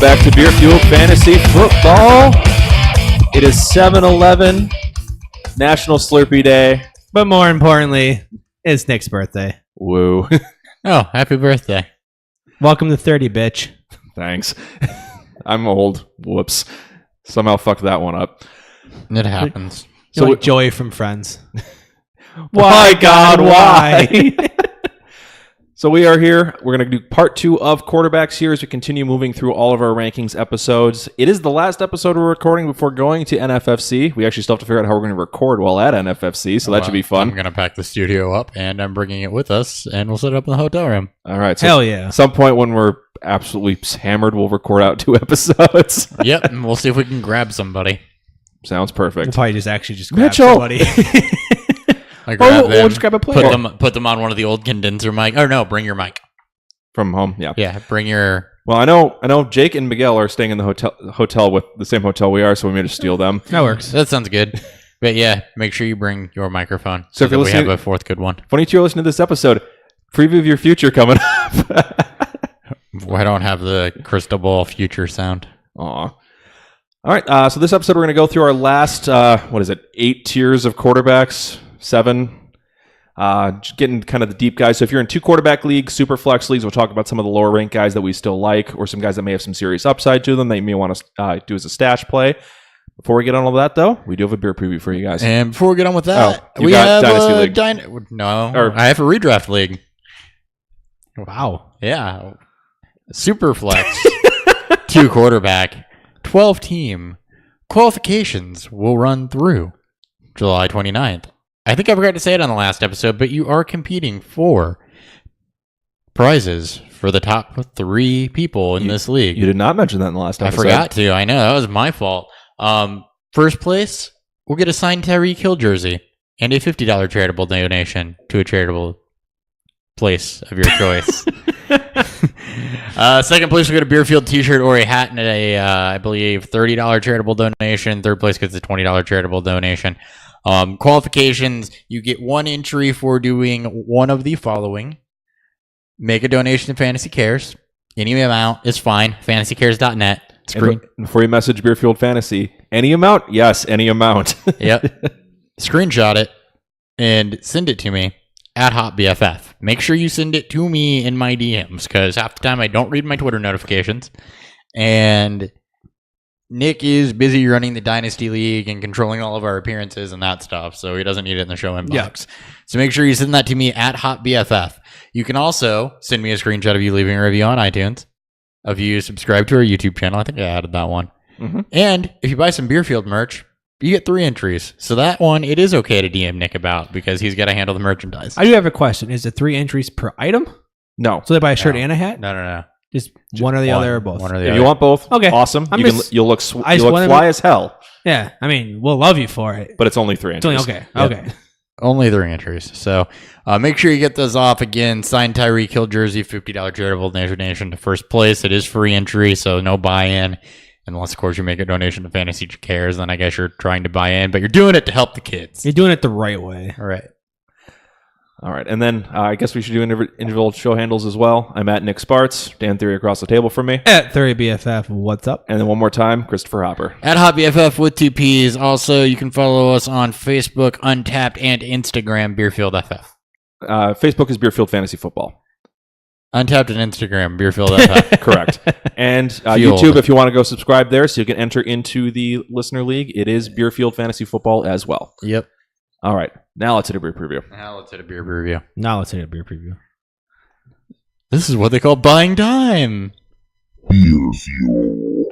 back to Beer Fueled Fantasy Football. It is 7-11, National Slurpee Day. But more importantly, it's Nick's birthday. Woo. Oh, happy birthday. Welcome to 30, bitch. Thanks. I'm old. Whoops. Somehow fucked that one up. It happens. So like Joey from Friends. Why, God, why? So we are here. We're going to do part 2 of quarterbacks here as we continue moving through all of our rankings episodes. It is the last episode we're recording before going to NFFC. We actually still have to figure out how we're going to record while at NFFC, so that should be fun. I'm going to pack the studio up, and I'm bringing it with us, and we'll set it up in the hotel room. All right. So hell yeah. At some point when we're absolutely hammered, we'll record out 2 episodes. Yep, and we'll see if we can grab somebody. Sounds perfect. We'll probably just grab Mitchell. somebody. I grab them, we'll just grab a player. put them on one of the old condenser mic. Or no, bring your mic. From home, yeah. Yeah, bring your... Well, I know Jake and Miguel are staying in the hotel with the same hotel we are, so we may just steal them. That works. That sounds good. But yeah, make sure you bring your microphone so if that you're we have a fourth good one. Funny you're listening to this episode. Preview of your future coming up. I don't have the crystal ball future sound. Aw. All right, so this episode we're going to go through our last, 8 tiers of quarterbacks, 7. Getting kind of the deep guys. So if you're in 2 quarterback leagues, super flex leagues, we'll talk about some of the lower ranked guys that we still like, or some guys that may have some serious upside to them that you may want to do as a stash play. Before we get on all of that, though, we do have a beer preview for you guys. And before we get on with that, you we got have Dynasty a League. I have a redraft league. Wow. Yeah. Superflex. 2 quarterback, 12 team. Qualifications will run through July 29th. I think I forgot to say it on the last episode, but you are competing for prizes for the top 3 people in this league. You did not mention that in the last episode. I forgot to. I know. That was my fault. First place, we'll get a signed Tyreek Hill jersey and a $50 charitable donation to a charitable place of your choice. Second place, we get a Beerfield t-shirt or a hat and I believe, $30 charitable donation. Third place gets a $20 charitable donation. Qualifications, you get 1 entry for doing one of the following. Make a donation to Fantasy Cares. Any amount is fine. FantasyCares.net. Before you message Beerfield Fantasy, any amount? Yes, any amount. Yep. Screenshot it and send it to me at HotBFF. Make sure you send it to me in my DMs because half the time I don't read my Twitter notifications. And Nick is busy running the Dynasty League and controlling all of our appearances and that stuff, so he doesn't need it in the show inbox. Yeah. So make sure you send that to me at HotBFF. You can also send me a screenshot of you leaving a review on iTunes, of you subscribe to our YouTube channel. I think I added that one. Mm-hmm. And if you buy some Beerfield merch, you get 3 entries. So that one, it is okay to DM Nick about because he's got to handle the merchandise. I do have a question. Is it 3 entries per item? No. So they buy a shirt and a hat? No. Just one or the other or both? One or the if other. you want both, okay. Awesome. You'll look fly as hell. Yeah, I mean, we'll love you for it. But it's only 3 entries. Okay. Only 3 entries. So make sure you get those off. Again, signed Tyreek Hill jersey, $50 charitable donation to first place. It is free entry, so no buy-in. Unless, of course, you make a donation to Fantasy Cares, then I guess you're trying to buy in. But you're doing it to help the kids. You're doing it the right way. All right. And then I guess we should do individual show handles as well. I'm at Nick Sparts. Dan Theory across the table from me. At 30BFF, what's up? And then one more time, Christopher Hopper. At HotBFF with 2 Ps. Also, you can follow us on Facebook, Untapped, and Instagram, BeerfieldFF. Facebook is Beerfield Fantasy Football. Untapped and Instagram, BeerfieldFF. Correct. And YouTube, if you want to go subscribe there so you can enter into the listener league, it is Beerfield Fantasy Football as well. Yep. All right. Now let's hit a beer preview. Now let's hit a beer preview. This is what they call buying time. Beer Fuel.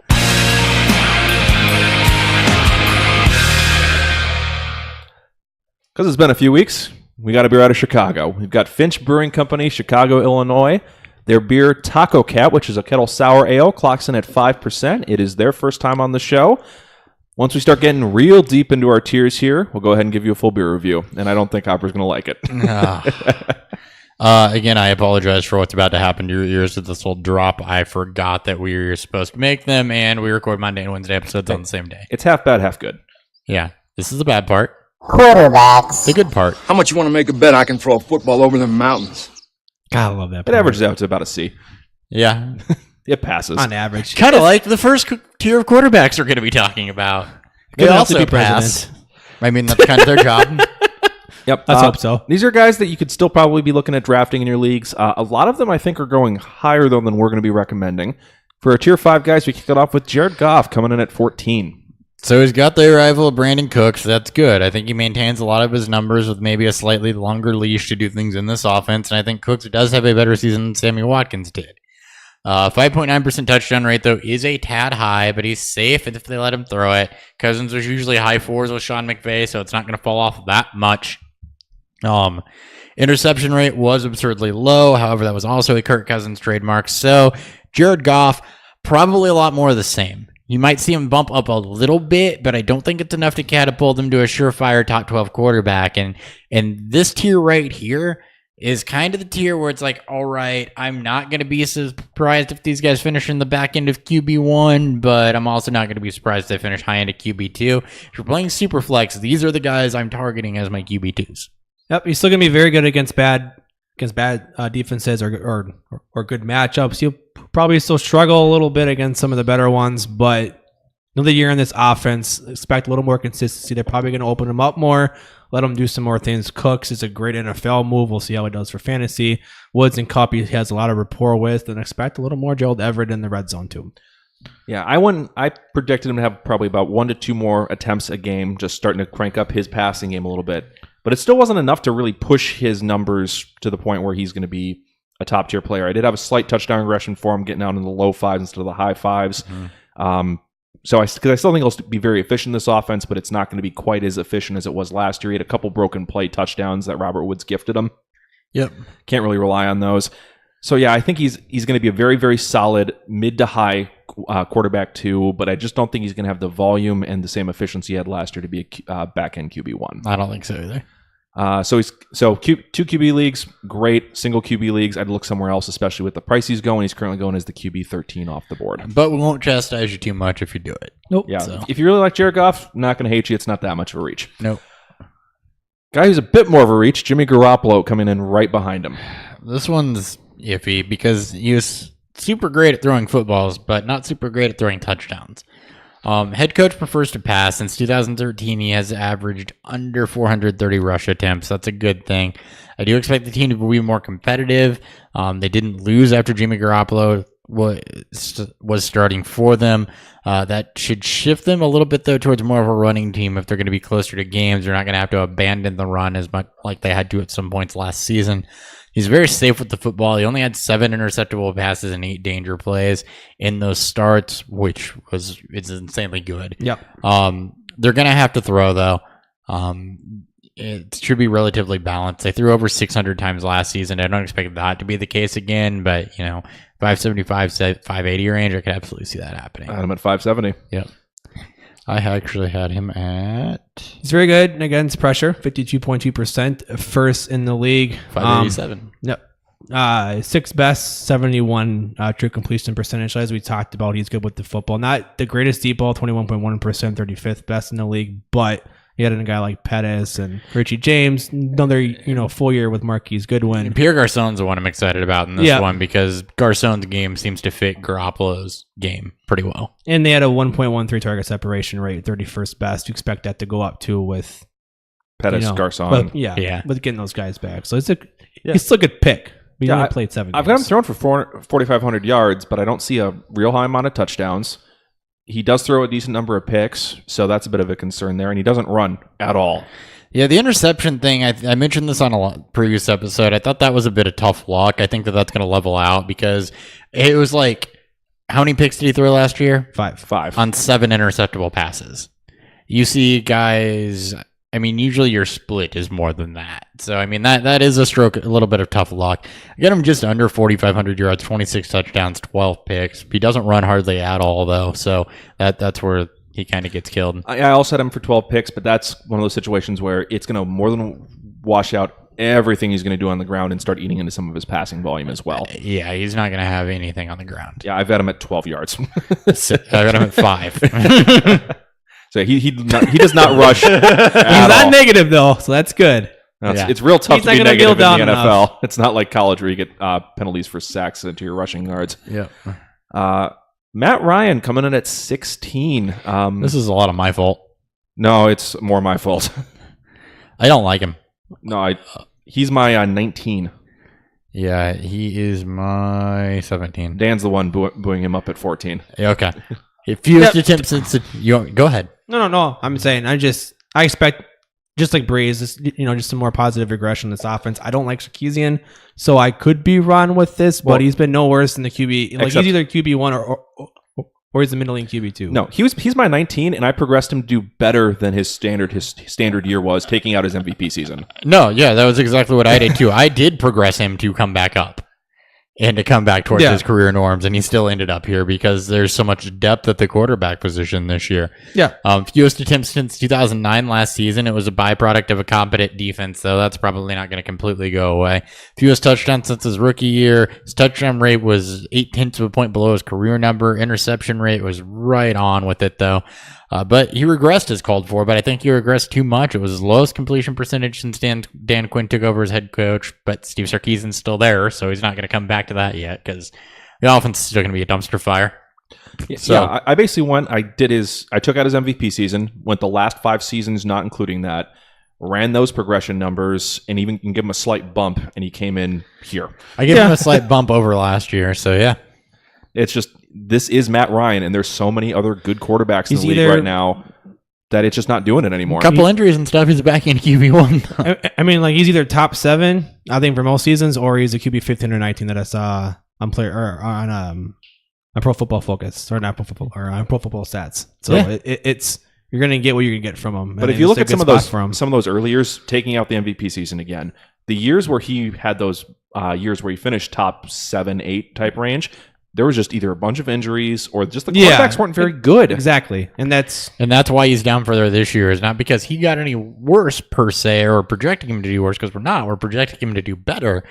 Because it's been a few weeks, we got a beer out of Chicago. We've got Finch Brewing Company, Chicago, Illinois. Their beer, Tacocat, which is a kettle sour ale, clocks in at 5%. It is their first time on the show. Once we start getting real deep into our tiers here, we'll go ahead and give you a full beer review. And I don't think Hopper's going to like it. Again, I apologize for what's about to happen to your ears with this will drop. I forgot that we were supposed to make them, and we record Monday and Wednesday episodes on the same day. It's half bad, half good. Yeah, this is the bad part. Quarterbacks. The good part. How much you want to make a bet I can throw a football over the mountains? God, I love that It part. averages out to about a C. Yeah. It passes. on average. Kind of like the first tier of quarterbacks we're going to be talking about. They Good enough to also be pass. president. I mean, that's kind of their job. Yep. Let's hope so. These are guys that you could still probably be looking at drafting in your leagues. A lot of them, I think, are going higher than we're going to be recommending. For our tier 5 guys, we kick it off with Jared Goff coming in at 14. So he's got the arrival of Brandon Cooks. That's good. I think he maintains a lot of his numbers with maybe a slightly longer leash to do things in this offense. And I think Cooks does have a better season than Sammy Watkins did. 5.9% touchdown rate, though, is a tad high, but he's safe if they let him throw it. Cousins was usually high 4s with Sean McVay, so it's not going to fall off that much. Interception rate was absurdly low. However, that was also a Kirk Cousins trademark. So Jared Goff, probably a lot more of the same. You might see him bump up a little bit, but I don't think it's enough to catapult him to a surefire top 12 quarterback. And this tier right here is kind of the tier where it's like, all right, I'm not going to be surprised if these guys finish in the back end of QB1, but I'm also not going to be surprised if they finish high end of QB2. If you're playing superflex, these are the guys I'm targeting as my QB2s. Yep, he's still gonna be very good against bad defenses or good matchups. He'll probably still struggle a little bit against some of the better ones, but another year in this offense, expect a little more consistency. They're probably going to open him up more, let him do some more things. Cooks is a great NFL move. We'll see how he does for fantasy. Woods and Cup he has a lot of rapport with, and expect a little more Gerald Everett in the red zone too. Yeah, I predicted him to have probably about 1 to 2 more attempts a game, just starting to crank up his passing game a little bit. But it still wasn't enough to really push his numbers to the point where he's going to be a top-tier player. I did have a slight touchdown regression for him, getting out in the low 5s instead of the high 5s. Mm-hmm. So I still think he'll be very efficient in this offense, but it's not going to be quite as efficient as it was last year. He had a couple broken play touchdowns that Robert Woods gifted him. Yep. Can't really rely on those. So yeah, I think he's going to be a very, very solid mid to high quarterback too, but I just don't think he's going to have the volume and the same efficiency he had last year to be a back-end QB1. I don't think so either. So 2 QB leagues, great. Single QB leagues, I'd look somewhere else, especially with the price he's going. He's currently going as the QB 13 off the board. But we won't chastise you too much if you do it. Nope. Yeah. So. If you really like Jared Goff, I'm not going to hate you. It's not that much of a reach. Nope. Guy who's a bit more of a reach, Jimmy Garoppolo, coming in right behind him. This one's iffy because he was super great at throwing footballs, but not super great at throwing touchdowns. Head coach prefers to pass. Since 2013, he has averaged under 430 rush attempts. That's a good thing. I do expect the team to be more competitive. They didn't lose after Jimmy Garoppolo was starting for them. That should shift them a little bit, though, towards more of a running team if they're going to be closer to games. They're not going to have to abandon the run as much like they had to at some points last season. He's very safe with the football. He only had 7 interceptable passes and 8 danger plays in those starts, which it's insanely good. Yep. They're going to have to throw, though. It should be relatively balanced. They threw over 600 times last season. I don't expect that to be the case again, but 575, 580 range, I could absolutely see that happening. I'm at 570. Yep. I actually had him at... He's very good against pressure, 52.2%, first in the league. 587. Yep. 6th best, 71 true completion percentage. As we talked about, he's good with the football. Not the greatest deep ball, 21.1%, 35th best in the league, but you had a guy like Pettis and Richie James, another full year with Marquise Goodwin. Pierre Garcon's the one I'm excited about in this one because Garcon's game seems to fit Garoppolo's game pretty well. And they had a 1.13 target separation rate, 31st best. You expect that to go up too with Pettis, Garcon. But with getting those guys back. So he's still a good pick. He only played 7 games. I've got him thrown for 4,500 yards, but I don't see a real high amount of touchdowns. He does throw a decent number of picks, so that's a bit of a concern there, and he doesn't run at all. Yeah, the interception thing, I mentioned this on a previous episode. I thought that was a bit of tough luck. I think that's going to level out because it was like, how many picks did he throw last year? 5. On 7 interceptable passes. You see guys... usually your split is more than that. So, that is a little bit of tough luck. I got him just under 4,500 yards, 26 touchdowns, 12 picks. He doesn't run hardly at all, though. So, that's where he kind of gets killed. I also had him for 12 picks, but that's one of those situations where it's going to more than wash out everything he's going to do on the ground and start eating into some of his passing volume as well. Yeah, he's not going to have anything on the ground. Yeah, I've got him at 12 yards. So, I got him at 5. So he does not rush. He's not negative though, so that's good. It's real tough He's to not be gonna negative in kneel the down NFL. enough. It's not like college where you get penalties for sacks into your rushing yards. Yeah. Matt Ryan coming in at 16. This is a lot of my fault. No, it's more my fault. I don't like him. No, he's my 19. Yeah, he is my 17. Dan's the one booing him up at 14. Yeah, okay. If you attempt go ahead. No. I'm saying I expect, just like Breeze, just some more positive regression in this offense. I don't like Sarkisian, so I could be wrong with this, but he's been no worse than the QB. Like, he's either QB1 or he's the middling QB2. No, he's my 19, and I progressed him to do better than his standard year was, taking out his MVP season. No, yeah, that was exactly what I did too. I did progress him to come back up and to come back towards his career norms, and he still ended up here because there's so much depth at the quarterback position this year. Yeah. Fewest attempts since 2009 last season. It was a byproduct of a competent defense, so that's probably not going to completely go away. Fewest touchdowns since his rookie year. His touchdown rate was 0.8 of a point below his career number. Interception rate was right on with it, though. But he regressed as called for, but I think he regressed too much. It was his lowest completion percentage since Dan Quinn took over as head coach, but Steve Sarkisian's still there, so he's not going to come back to that yet because the offense is still going to be a dumpster fire. So I basically I took out his MVP season, went the last 5 seasons, not including that, ran those progression numbers, and even can give him a slight bump, and he came in here. I gave him a slight bump over last year, so yeah. It's just, this is Matt Ryan, and there's so many other good quarterbacks in the league right now that it's just not doing it anymore. A couple injuries and stuff, he's back in QB1. I mean, like, he's either top 7, I think, for most seasons, or he's a QB 15 or 19 that I saw on Pro Football Focus, or not Pro Football, or on Pro Football Stats. So it's you're going to get what you're going to get from him. But if you look at some of those early years, taking out the MVP season again, the years where he had those years where he finished top 7, 8 type range, there was just either a bunch of injuries or just the quarterbacks weren't very good. Exactly. And that's why he's down further this year. Is not because he got any worse per se, or projecting him to do worse, because we're not. We're projecting him to do better.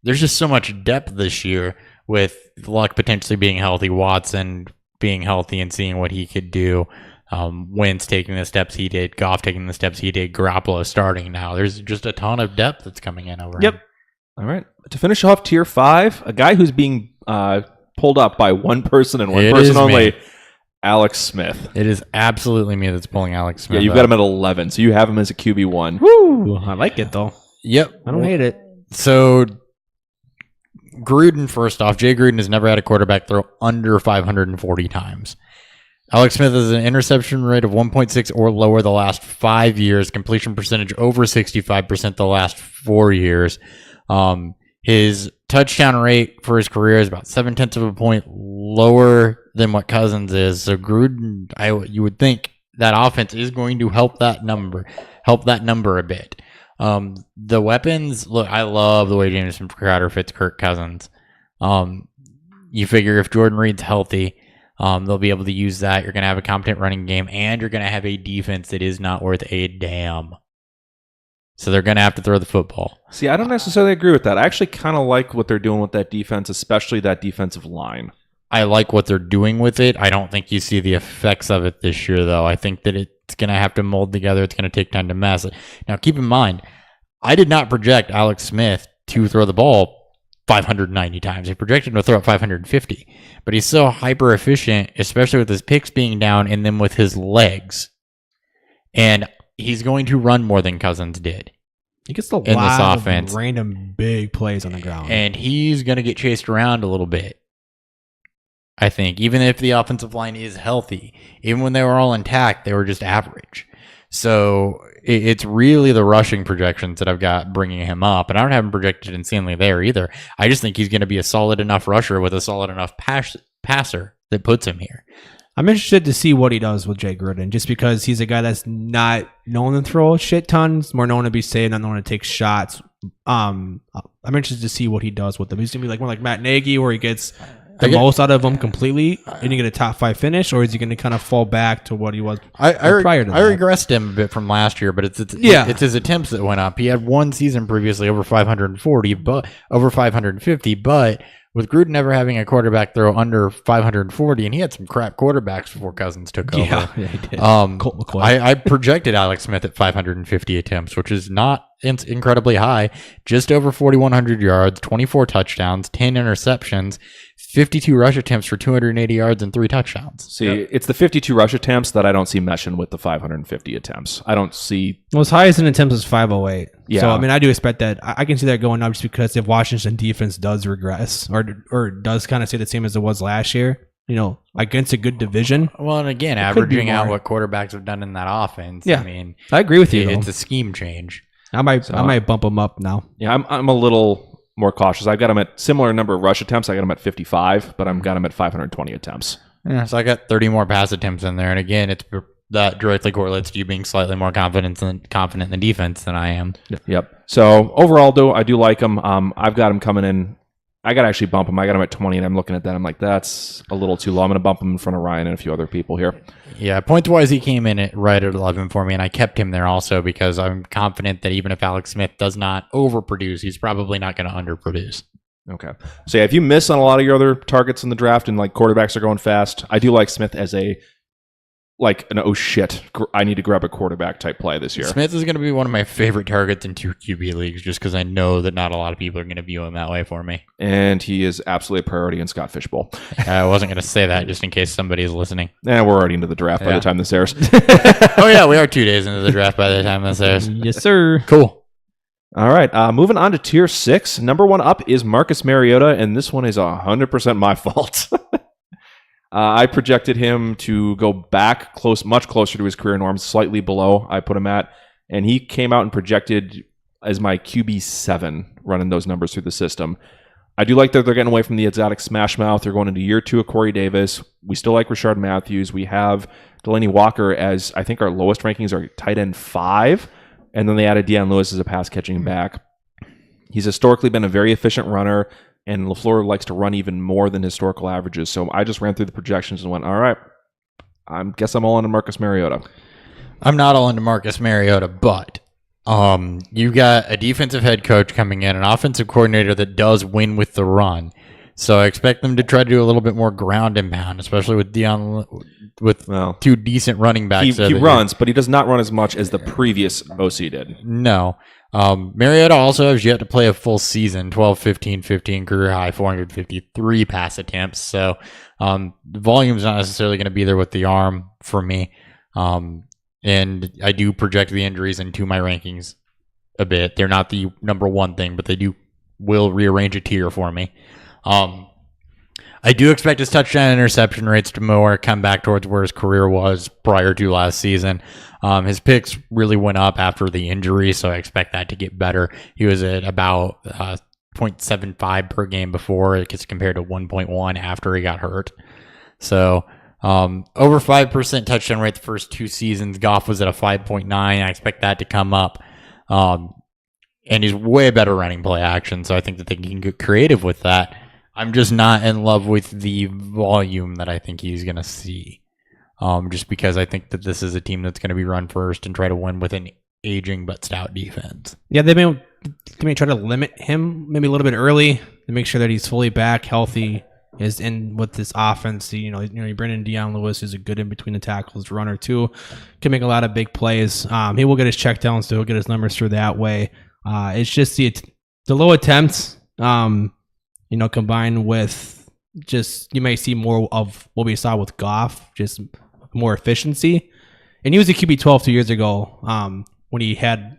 There's just so much depth this year with Luck potentially being healthy, Watson being healthy and seeing what he could do. Wentz taking the steps he did, Goff taking the steps he did, Garoppolo starting now. There's just a ton of depth that's coming in over him. All right. To finish off tier 5, a guy who's being pulled up by one person and one person only, me. Alex Smith. It is absolutely me that's pulling Alex Smith. Yeah, you've got him at 11, so you have him as a QB1. Woo! I like it, though. Yep. I don't hate it. So, Gruden, first off, Jay Gruden has never had a quarterback throw under 540 times. Alex Smith has an interception rate of 1.6 or lower the last 5 years, completion percentage over 65% the last 4 years. His touchdown rate for his career is about 0.7 of a point lower than what Cousins is. So Gruden, you would think that offense is going to help that number a bit. The weapons, look, I love the way Jameson Crowder fits Kirk Cousins. You figure if Jordan Reed's healthy, they'll be able to use that. You're going to have a competent running game, and you're going to have a defense that is not worth a damn. So they're going to have to throw the football. See, I don't necessarily agree with that. I actually kind of like what they're doing with that defense, especially that defensive line. I like what they're doing with it. I don't think you see the effects of it this year, though. I think that it's going to have to mold together. It's going to take time to mess it. Now, keep in mind, I did not project Alex Smith to throw the ball 590 times. I projected him to throw it 550. But he's so hyper efficient, especially with his picks being down and then with his legs. And he's going to run more than Cousins did. He gets a lot of random big plays on the ground. And he's going to get chased around a little bit. I think, even if the offensive line is healthy, even when they were all intact, they were just average. So it's really the rushing projections that I've got bringing him up. And I don't have him projected insanely there either. I just think he's going to be a solid enough rusher with a solid enough passer that puts him here. I'm interested to see what he does with Jay Gruden, just because he's a guy that's not known to throw a shit ton. He's more known to be safe, not known to take shots. I'm interested to see what he does with them. He's going to be like more like Matt Nagy, where he gets the most out of them completely, and you get a top 5 finish, or is he going to kind of fall back to what he was prior to that? I regressed him a bit from last year, but it's his attempts that went up. He had one season previously over 540, but over 550, but with Gruden never having a quarterback throw under 540, and he had some crap quarterbacks before Cousins took over. Yeah, he did. Colt McCoy. I projected Alex Smith at 550 attempts, which is not incredibly high. Just over 4,100 yards, 24 touchdowns, 10 interceptions, 52 rush attempts for 280 yards and 3 touchdowns. See, it's the 52 rush attempts that I don't see meshing with the 550 attempts. I don't see. Well, his highest in attempts is 508. Yeah. So, I mean, I do expect that. I can see that going up just because if Washington defense does regress or does kind of stay the same as it was last year, against a good division. Well, and again, averaging out what quarterbacks have done in that offense. Yeah. I mean, I agree with you. it's a scheme change. I might bump him up now. Yeah, I'm a little more cautious. I've got him at similar number of rush attempts. I got him at 55, but I've got him at 520 attempts. Yeah, so I got 30 more pass attempts in there, and again, that directly correlates to you being slightly more confident in the defense than I am. Yep. So overall, though, I do like him. I've got him coming in. I got to actually bump him. I got him at 20, and I'm looking at that. I'm like, that's a little too low. I'm going to bump him in front of Ryan and a few other people here. Yeah, points-wise, he came in right at 11 for me, and I kept him there also because I'm confident that even if Alex Smith does not overproduce, he's probably not going to underproduce. Okay. So, yeah, if you miss on a lot of your other targets in the draft and, quarterbacks are going fast, I do like Smith as I need to grab a quarterback type play this year. Smith is going to be one of my favorite targets in 2 QB leagues just because I know that not a lot of people are going to view him that way for me. And he is absolutely a priority in Scott Fishbowl. I wasn't going to say that just in case somebody is listening. We're already into the draft by the time this airs. Oh, yeah, we are 2 days into the draft by the time this airs. Yes, sir. Cool. All right, moving on to tier 6. Number 1 up is Marcus Mariota, and this one is 100% my fault. I projected him to go back much closer to his career norms, slightly below I put him at, and he came out and projected as my QB7, running those numbers through the system. I do like that they're getting away from the exotic smash mouth. They're going into year 2 of Corey Davis. We still like Rashard Matthews. We have Delaney Walker as, I think our lowest rankings are tight end 5, and then they added Deion Lewis as a pass-catching back. He's historically been a very efficient runner, and LaFleur likes to run even more than historical averages. So I just ran through the projections and went, all right, I guess I'm all into Marcus Mariota. I'm not all into Marcus Mariota, but you got a defensive head coach coming in, an offensive coordinator that does win with the run. So I expect them to try to do a little bit more ground and pound, especially with Deion, with 2 decent running backs. He runs, but he does not run as much as the previous OC did. No. Mariota also has yet to play a full season, 12, 15, 15, career high, 453 pass attempts. So the volume's not necessarily going to be there with the arm for me. And I do project the injuries into my rankings a bit. They're not the number 1 thing, but they will rearrange a tier for me. I do expect his touchdown interception rates to come back towards where his career was prior to last season. His picks really went up after the injury, so I expect that to get better. He was at about 0.75 per game before. It gets compared to 1.1 after he got hurt. So over 5% touchdown rate the first 2 seasons. Goff was at a 5.9. I expect that to come up. And he's way better running play action, so I think that they can get creative with that. I'm just not in love with the volume that I think he's going to see. Just because I think that this is a team that's going to be run first and try to win with an aging but stout defense. Yeah, they may try to limit him maybe a little bit early to make sure that he's fully back, healthy, is in with this offense. You bring in Deion Lewis, who's a good in between the tackles runner too, can make a lot of big plays. He will get his check downs, so he'll get his numbers through that way. It's just the low attempts. Combined with just, you may see more of what we saw with Goff, just more efficiency. And he was a QB 12 2 years ago when he had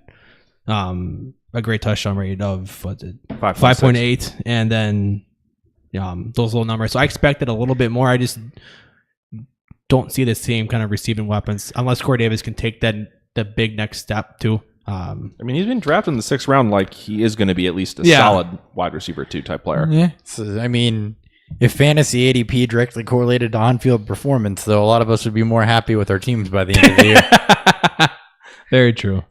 a great touchdown rate of 5.8, and then those little numbers. So I expected a little bit more. I just don't see the same kind of receiving weapons unless Corey Davis can take the big next step too. He's been drafted in the 6th round like he is going to be at least a solid wide receiver 2 type player. Yeah. So, if fantasy ADP directly correlated to on-field performance, though, a lot of us would be more happy with our teams by the end of the year. Very true.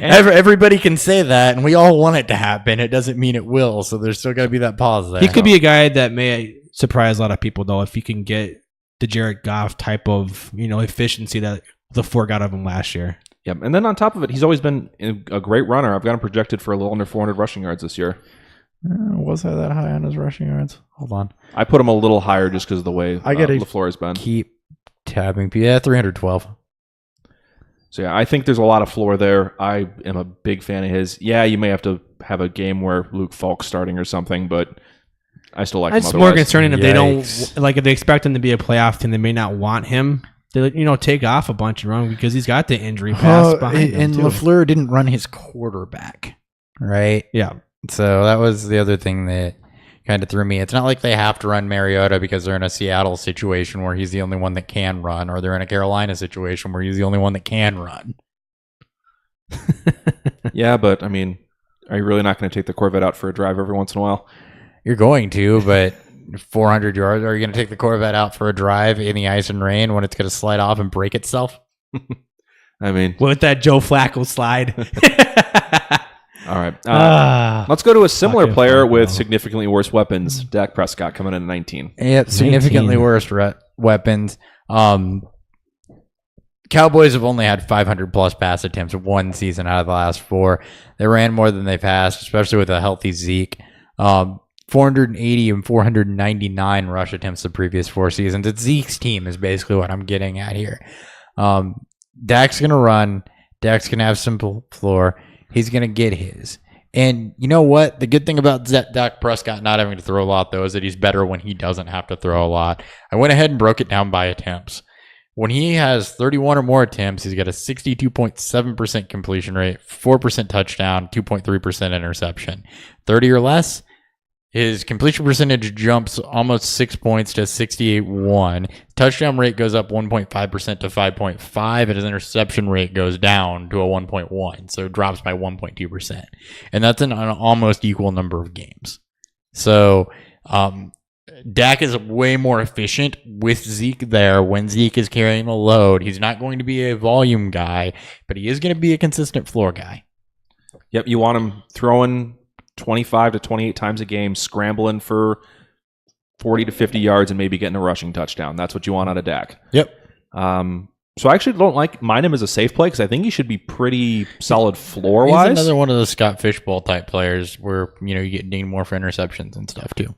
Everybody can say that, and we all want it to happen. It doesn't mean it will, so there's still got to be that pause there. He could be a guy that may surprise a lot of people, though, if he can get the Jared Goff type of efficiency that the 4 got of him last year. Yep, and then on top of it, he's always been a great runner. I've got him projected for a little under 400 rushing yards this year. Was I that high on his rushing yards? Hold on. I put him a little higher just because of the way LaFleur has been. Keep tabbing. Yeah, 312. So, yeah, I think there's a lot of floor there. I am a big fan of his. Yeah, you may have to have a game where Luke Falk's starting or something, but I still like him. It's more Otherwise, concerning if they Yikes. don't like if they expect him to be a playoff team, they may not want him to take off a bunch and run because he's got the injury pass behind him and too. LaFleur didn't run his quarterback, right? Yeah, So that was the other thing that kind of threw me. It's not like they have to run Mariota because they're in a Seattle situation where he's the only one that can run, or they're in a Carolina situation where he's the only one that can run. yeah, but I mean, are you really not going to take the Corvette out for a drive every once in a while? You're going to, but 400 yards, are you going to take the Corvette out for a drive in the ice and rain when it's going to slide off and break itself? I mean, with that Joe Flacco slide. all right. Let's go to a similar Fucking player Flacco. with significantly worse weapons. Dak Prescott coming in at 19. Yep, significantly 19. worse weapons. Cowboys have only had 500 plus pass attempts one season out of the last 4. They ran more than they passed, especially with a healthy Zeke. 480 and 499 rush attempts the previous 4 seasons. It's Zeke's team is basically what I'm getting at here. Dak's going to run. Dak's going to have simple floor. He's going to get his. And you know what? The good thing about Dak Prescott not having to throw a lot, though, is that he's better when he doesn't have to throw a lot. I went ahead and broke it down by attempts. When he has 31 or more attempts, he's got a 62.7% completion rate, 4% touchdown, 2.3% interception. 30 or less, his completion percentage jumps almost 6 points to 68.1. Touchdown rate goes up 1.5% to 5.5, and his interception rate goes down to a 1.1, so it drops by 1.2%. And that's in an almost equal number of games. So Dak is way more efficient with Zeke there when Zeke is carrying the load. He's not going to be a volume guy, but he is going to be a consistent floor guy. Yep, you want him throwing 25 to 28 times a game, scrambling for 40 to 50 yards, and maybe getting a rushing touchdown. That's what you want out of Dak. Yep. So I actually don't mind him as a safe play because I think he should be pretty solid floor He's wise. another one of those Scott Fishbowl type players where you get dinged more for interceptions and stuff too.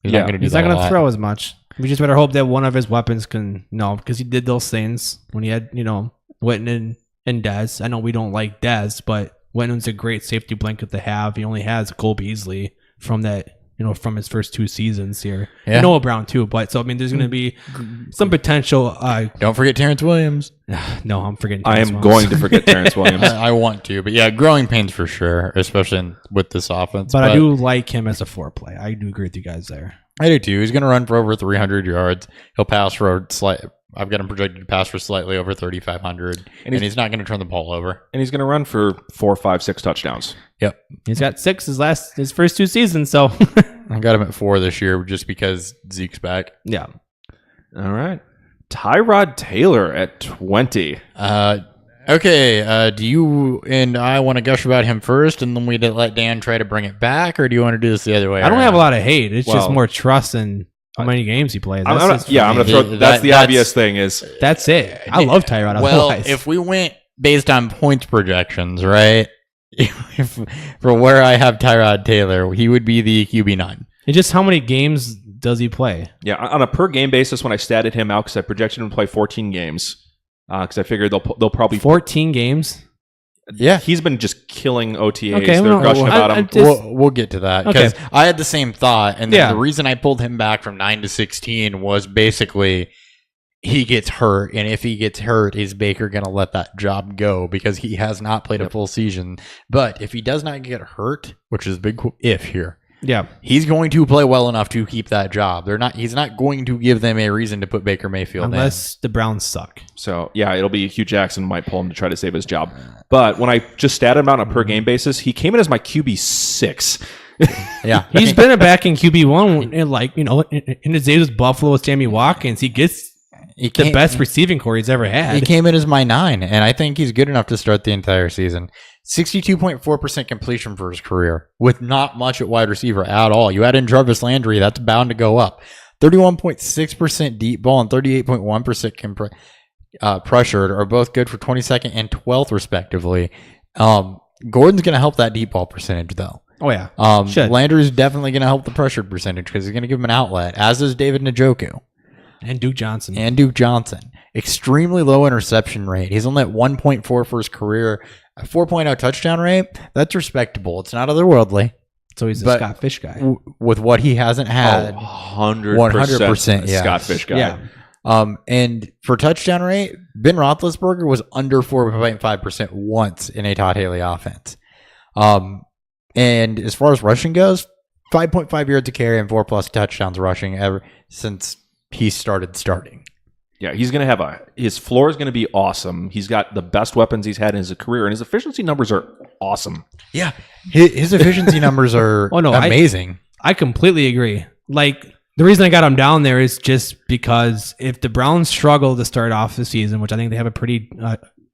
He's not going to do He's that not a going to lot. throw as much. We just better hope that one of his weapons can because he did those things when he had Witten and Dez. I know we don't like Dez, but Witten's a great safety blanket to have. He only has Cole Beasley from that. From his first 2 seasons here. Yeah. And Noah Brown too, but so I mean there's gonna be some potential Don't forget Terrence Williams. no, I'm forgetting. I Terrence am Williams. going to forget Terrence Williams. I want to, but yeah, growing pains for sure, especially with this offense. But I do like him as a floor play. I do agree with you guys there. I do too. He's going to run for over 300 yards. He'll pass for I've got him projected to pass for slightly over 3,500, and he's not going to turn the ball over. And he's going to run for 4, 5, 6 touchdowns. Yep, He's got 6 his first 2 seasons, so I got him at 4 this year just because Zeke's back. yeah. All right. Tyrod Taylor at 20. Okay, do you and I want to gush about him first, and then we let Dan try to bring it back, or do you want to do this the other way I don't around? have a lot of hate. It's just Well, more trust in how many games he plays. I'm That's going to throw. That's the obvious thing is That's it. I love Tyrod. Well, Otherwise. if we went based on points projections, right? For where I have Tyrod Taylor, he would be the QB9. it's just how many games does he play? yeah, on a per game basis when I statted him out because I projected him to play 14 games because I figured they'll probably 14 games. Yeah. He's been just killing OTAs. Okay, They're well, gushing about I him. just- We'll get to that because Okay. I had the same thought, and then Yeah. the reason I pulled him back from 9 to 16 was basically he gets hurt, and if he gets hurt, is Baker going to let that job go because he has not played a full season? But if he does not get hurt, which is a big if here, Yeah. he's going to play well enough to keep that job. He's not going to give them a reason to put Baker Mayfield Unless the Browns suck. So, yeah, it'll be Hugh Jackson might pull him to try to save his job. But when I just statted him out on a per game basis, he came in as my QB6. in. Yeah, He's been a back in QB1 in his days with Buffalo with Sammy Watkins. He gets the best receiving core he's ever He had. came in as my 9, and I think he's good enough to start the entire season. 62.4% completion for his career, with not much at wide receiver at all. You add in Jarvis Landry, that's bound to go up. 31.6% deep ball and 38.1% pressured are both good for 22nd and 12th, respectively. Gordon's going to help that deep ball percentage, though. Oh, yeah. Should. Landry's definitely going to help the pressured percentage because he's going to give him an outlet, as is David Njoku. And Duke Johnson. And Duke Johnson. Extremely low interception rate. He's only at 1.4 for his career. A 4.0 touchdown rate, that's respectable. It's not otherworldly. So he's a But Scott Fish guy. With what he hasn't had, 100%, yeah. Scott Fish guy. Yeah. and for touchdown rate, Ben Roethlisberger was under 4.5% once in a Todd Haley offense. And as far as rushing goes, 5.5 yards a carry and 4+ touchdowns rushing ever since he starting. Yeah, he's going to have his floor is going to be awesome. He's got the best weapons he's had in his career, and his efficiency numbers are awesome. Yeah, his efficiency numbers are amazing. I completely agree. Like, the reason I got him down there is just because if the Browns struggle to start off the season, which I think they have a pretty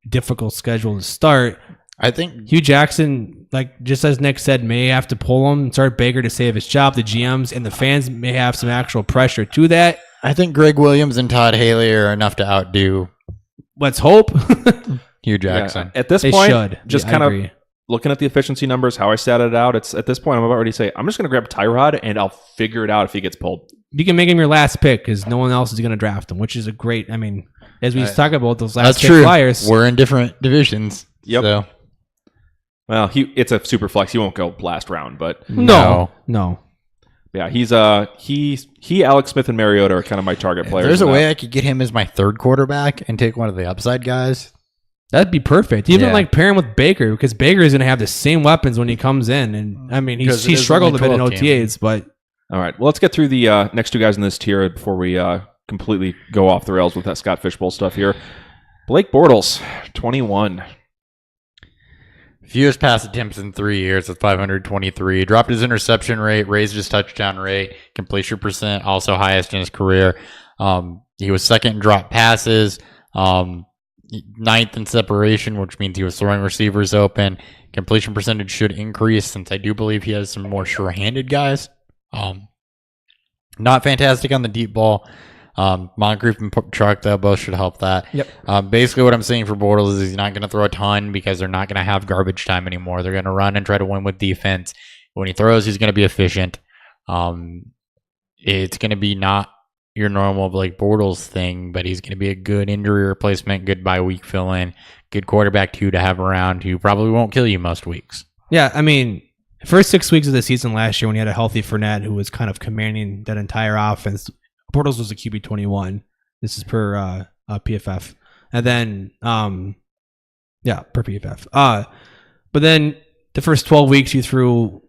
difficult schedule to start, I think Hugh Jackson, like just as Nick said, may have to pull him and start Baker to save his job. The GMs and the fans may have some actual pressure to that. I think Greg Williams and Todd Haley are enough to outdo Let's hope. Hugh Jackson. At this They point, should. just I kind agree. of looking at the efficiency numbers, how I statted it out, it's at this point I'm about ready to say, I'm just going to grab Tyrod and I'll figure it out if he gets pulled. You can make him your last pick because no one else is going to draft him, which is a great. I mean, as we talk about those last That's pick true. Flyers, We're in different divisions. Yep. So. Well, it's a super flex. He won't go last round, but no. yeah, he's Alex Smith and Mariota are kind of my target players. There's a in way that. I could get him as my third quarterback and take one of the upside guys. That'd be perfect. Even Yeah. like pair him with Baker because Baker is going to have the same weapons when he comes in, and I mean Because it he's is struggled a only bit in 12 OTAs, but All right, well, let's get through the next two guys in this tier before we completely go off the rails with that Scott Fishbowl stuff here. Blake Bortles, 21. Fewest pass attempts in 3 years with 523. Dropped his interception rate, raised his touchdown rate, completion percent, also highest in his career. He was second in drop passes, ninth in separation, which means he was throwing receivers open. Completion percentage should increase since I do believe he has some more sure-handed guys. Not fantastic on the deep ball. Moncrief and Chark, though, both should help that. Yep. Basically, what I'm saying for Bortles is he's not going to throw a ton because they're not going to have garbage time anymore. They're going to run and try to win with defense. When he throws, he's going to be efficient. It's going to be not your normal Blake Bortles thing, but he's going to be a good injury replacement, good bye week fill-in, good quarterback two to have around who probably won't kill you most weeks. yeah, I mean, first 6 weeks of the season last year when you had a healthy Fournette who was kind of commanding that entire offense, Bortles was a QB 21. This is per PFF, and then per PFF. But then the first 12 weeks you threw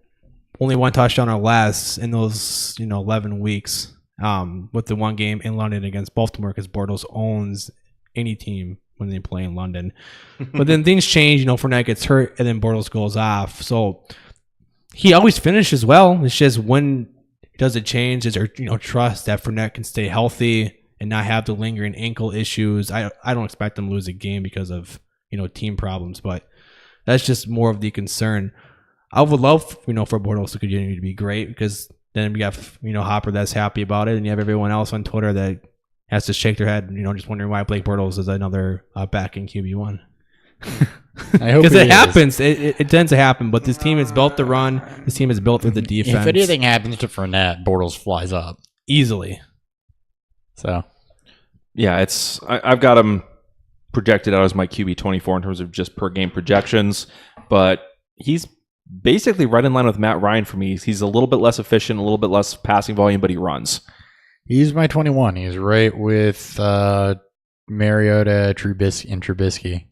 only one touchdown or less in those 11 weeks. With the one game in London against Baltimore because Bortles owns any team when they play in London. But then things change, Fournette gets hurt and then Bortles goes off. So he always finishes well. It's just when does it change? Is there trust that Fournette can stay healthy and not have the lingering ankle issues? I don't expect them to lose a game because of team problems, but that's just more of the concern. I would love for Bortles to continue to be great because then we have Hopper that's happy about it, and you have everyone else on Twitter that has to shake their head, just wondering why Blake Bortles is another back in QB1. I hope Because it happens. It tends to happen, but this team is built to run. This team is built for the defense. If anything happens to Fournette, Bortles flies up. Easily. So, Yeah, I've got him projected out as my QB 24 in terms of just per game projections, but he's basically right in line with Matt Ryan for me. He's a little bit less efficient, a little bit less passing volume, but he runs. he's my 21. He's right with Mariota, Trubisky.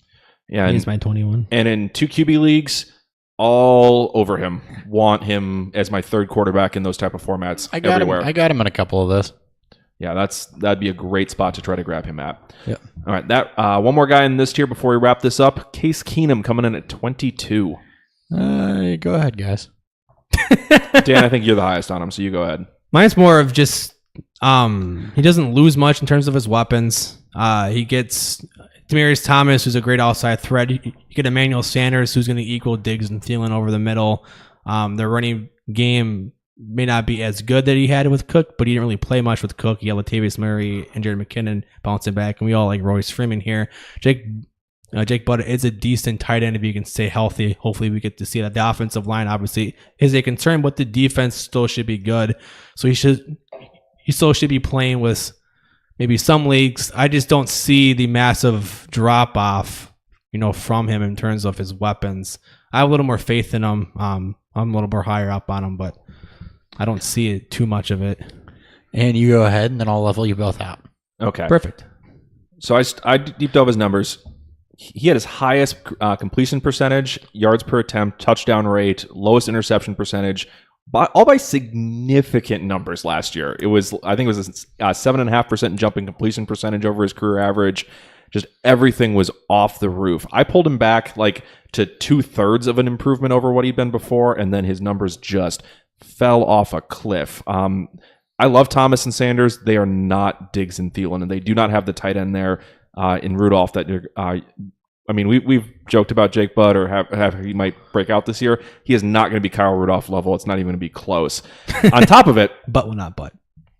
Yeah, He's my 21. and in 2 QB leagues, all over him. Want him as my third quarterback in those type of formats everywhere. I got him in a couple of this. Yeah, that'd be a great spot to try to grab him at. Yep. All right, that one more guy in this tier before we wrap this up. Case Keenum coming in at 22. Go ahead, guys. Dan, I think you're the highest on him, so you go ahead. Mine's more of just he doesn't lose much in terms of his weapons. He gets Demaryius Thomas, who's a great outside threat. You get Emmanuel Sanders, who's going to equal Diggs and Thielen over the middle. Their running game may not be as good that he had with Cook, but he didn't really play much with Cook. He had Latavius Murray and Jared McKinnon bouncing back, and we all like Royce Freeman here. Jake Butter is a decent tight end if you can stay healthy. Hopefully we get to see that. The offensive line obviously is a concern, but the defense still should be good. So he still should be playing with maybe some leagues. I just don't see the massive drop off, from him in terms of his weapons. I have a little more faith in him. I'm a little more higher up on him, but I don't see it too much of it. And you go ahead, and then I'll level you both out. Okay. Perfect. So I deep dove his numbers. He had his highest completion percentage, yards per attempt, touchdown rate, lowest interception percentage, all by significant numbers last year. I think it was a 7.5% jump in completion percentage over his career average. Just everything was off the roof. I pulled him back like to 2/3 of an improvement over what he'd been before, and then his numbers just fell off a cliff. I love Thomas and Sanders. They are not Diggs and Thielen, and they do not have the tight end there in Rudolph that we've joked about Jake Butt or have he might break out this year. He is not going to be Kyle Rudolph level. It's not even going to be close. On top of it, But will not but.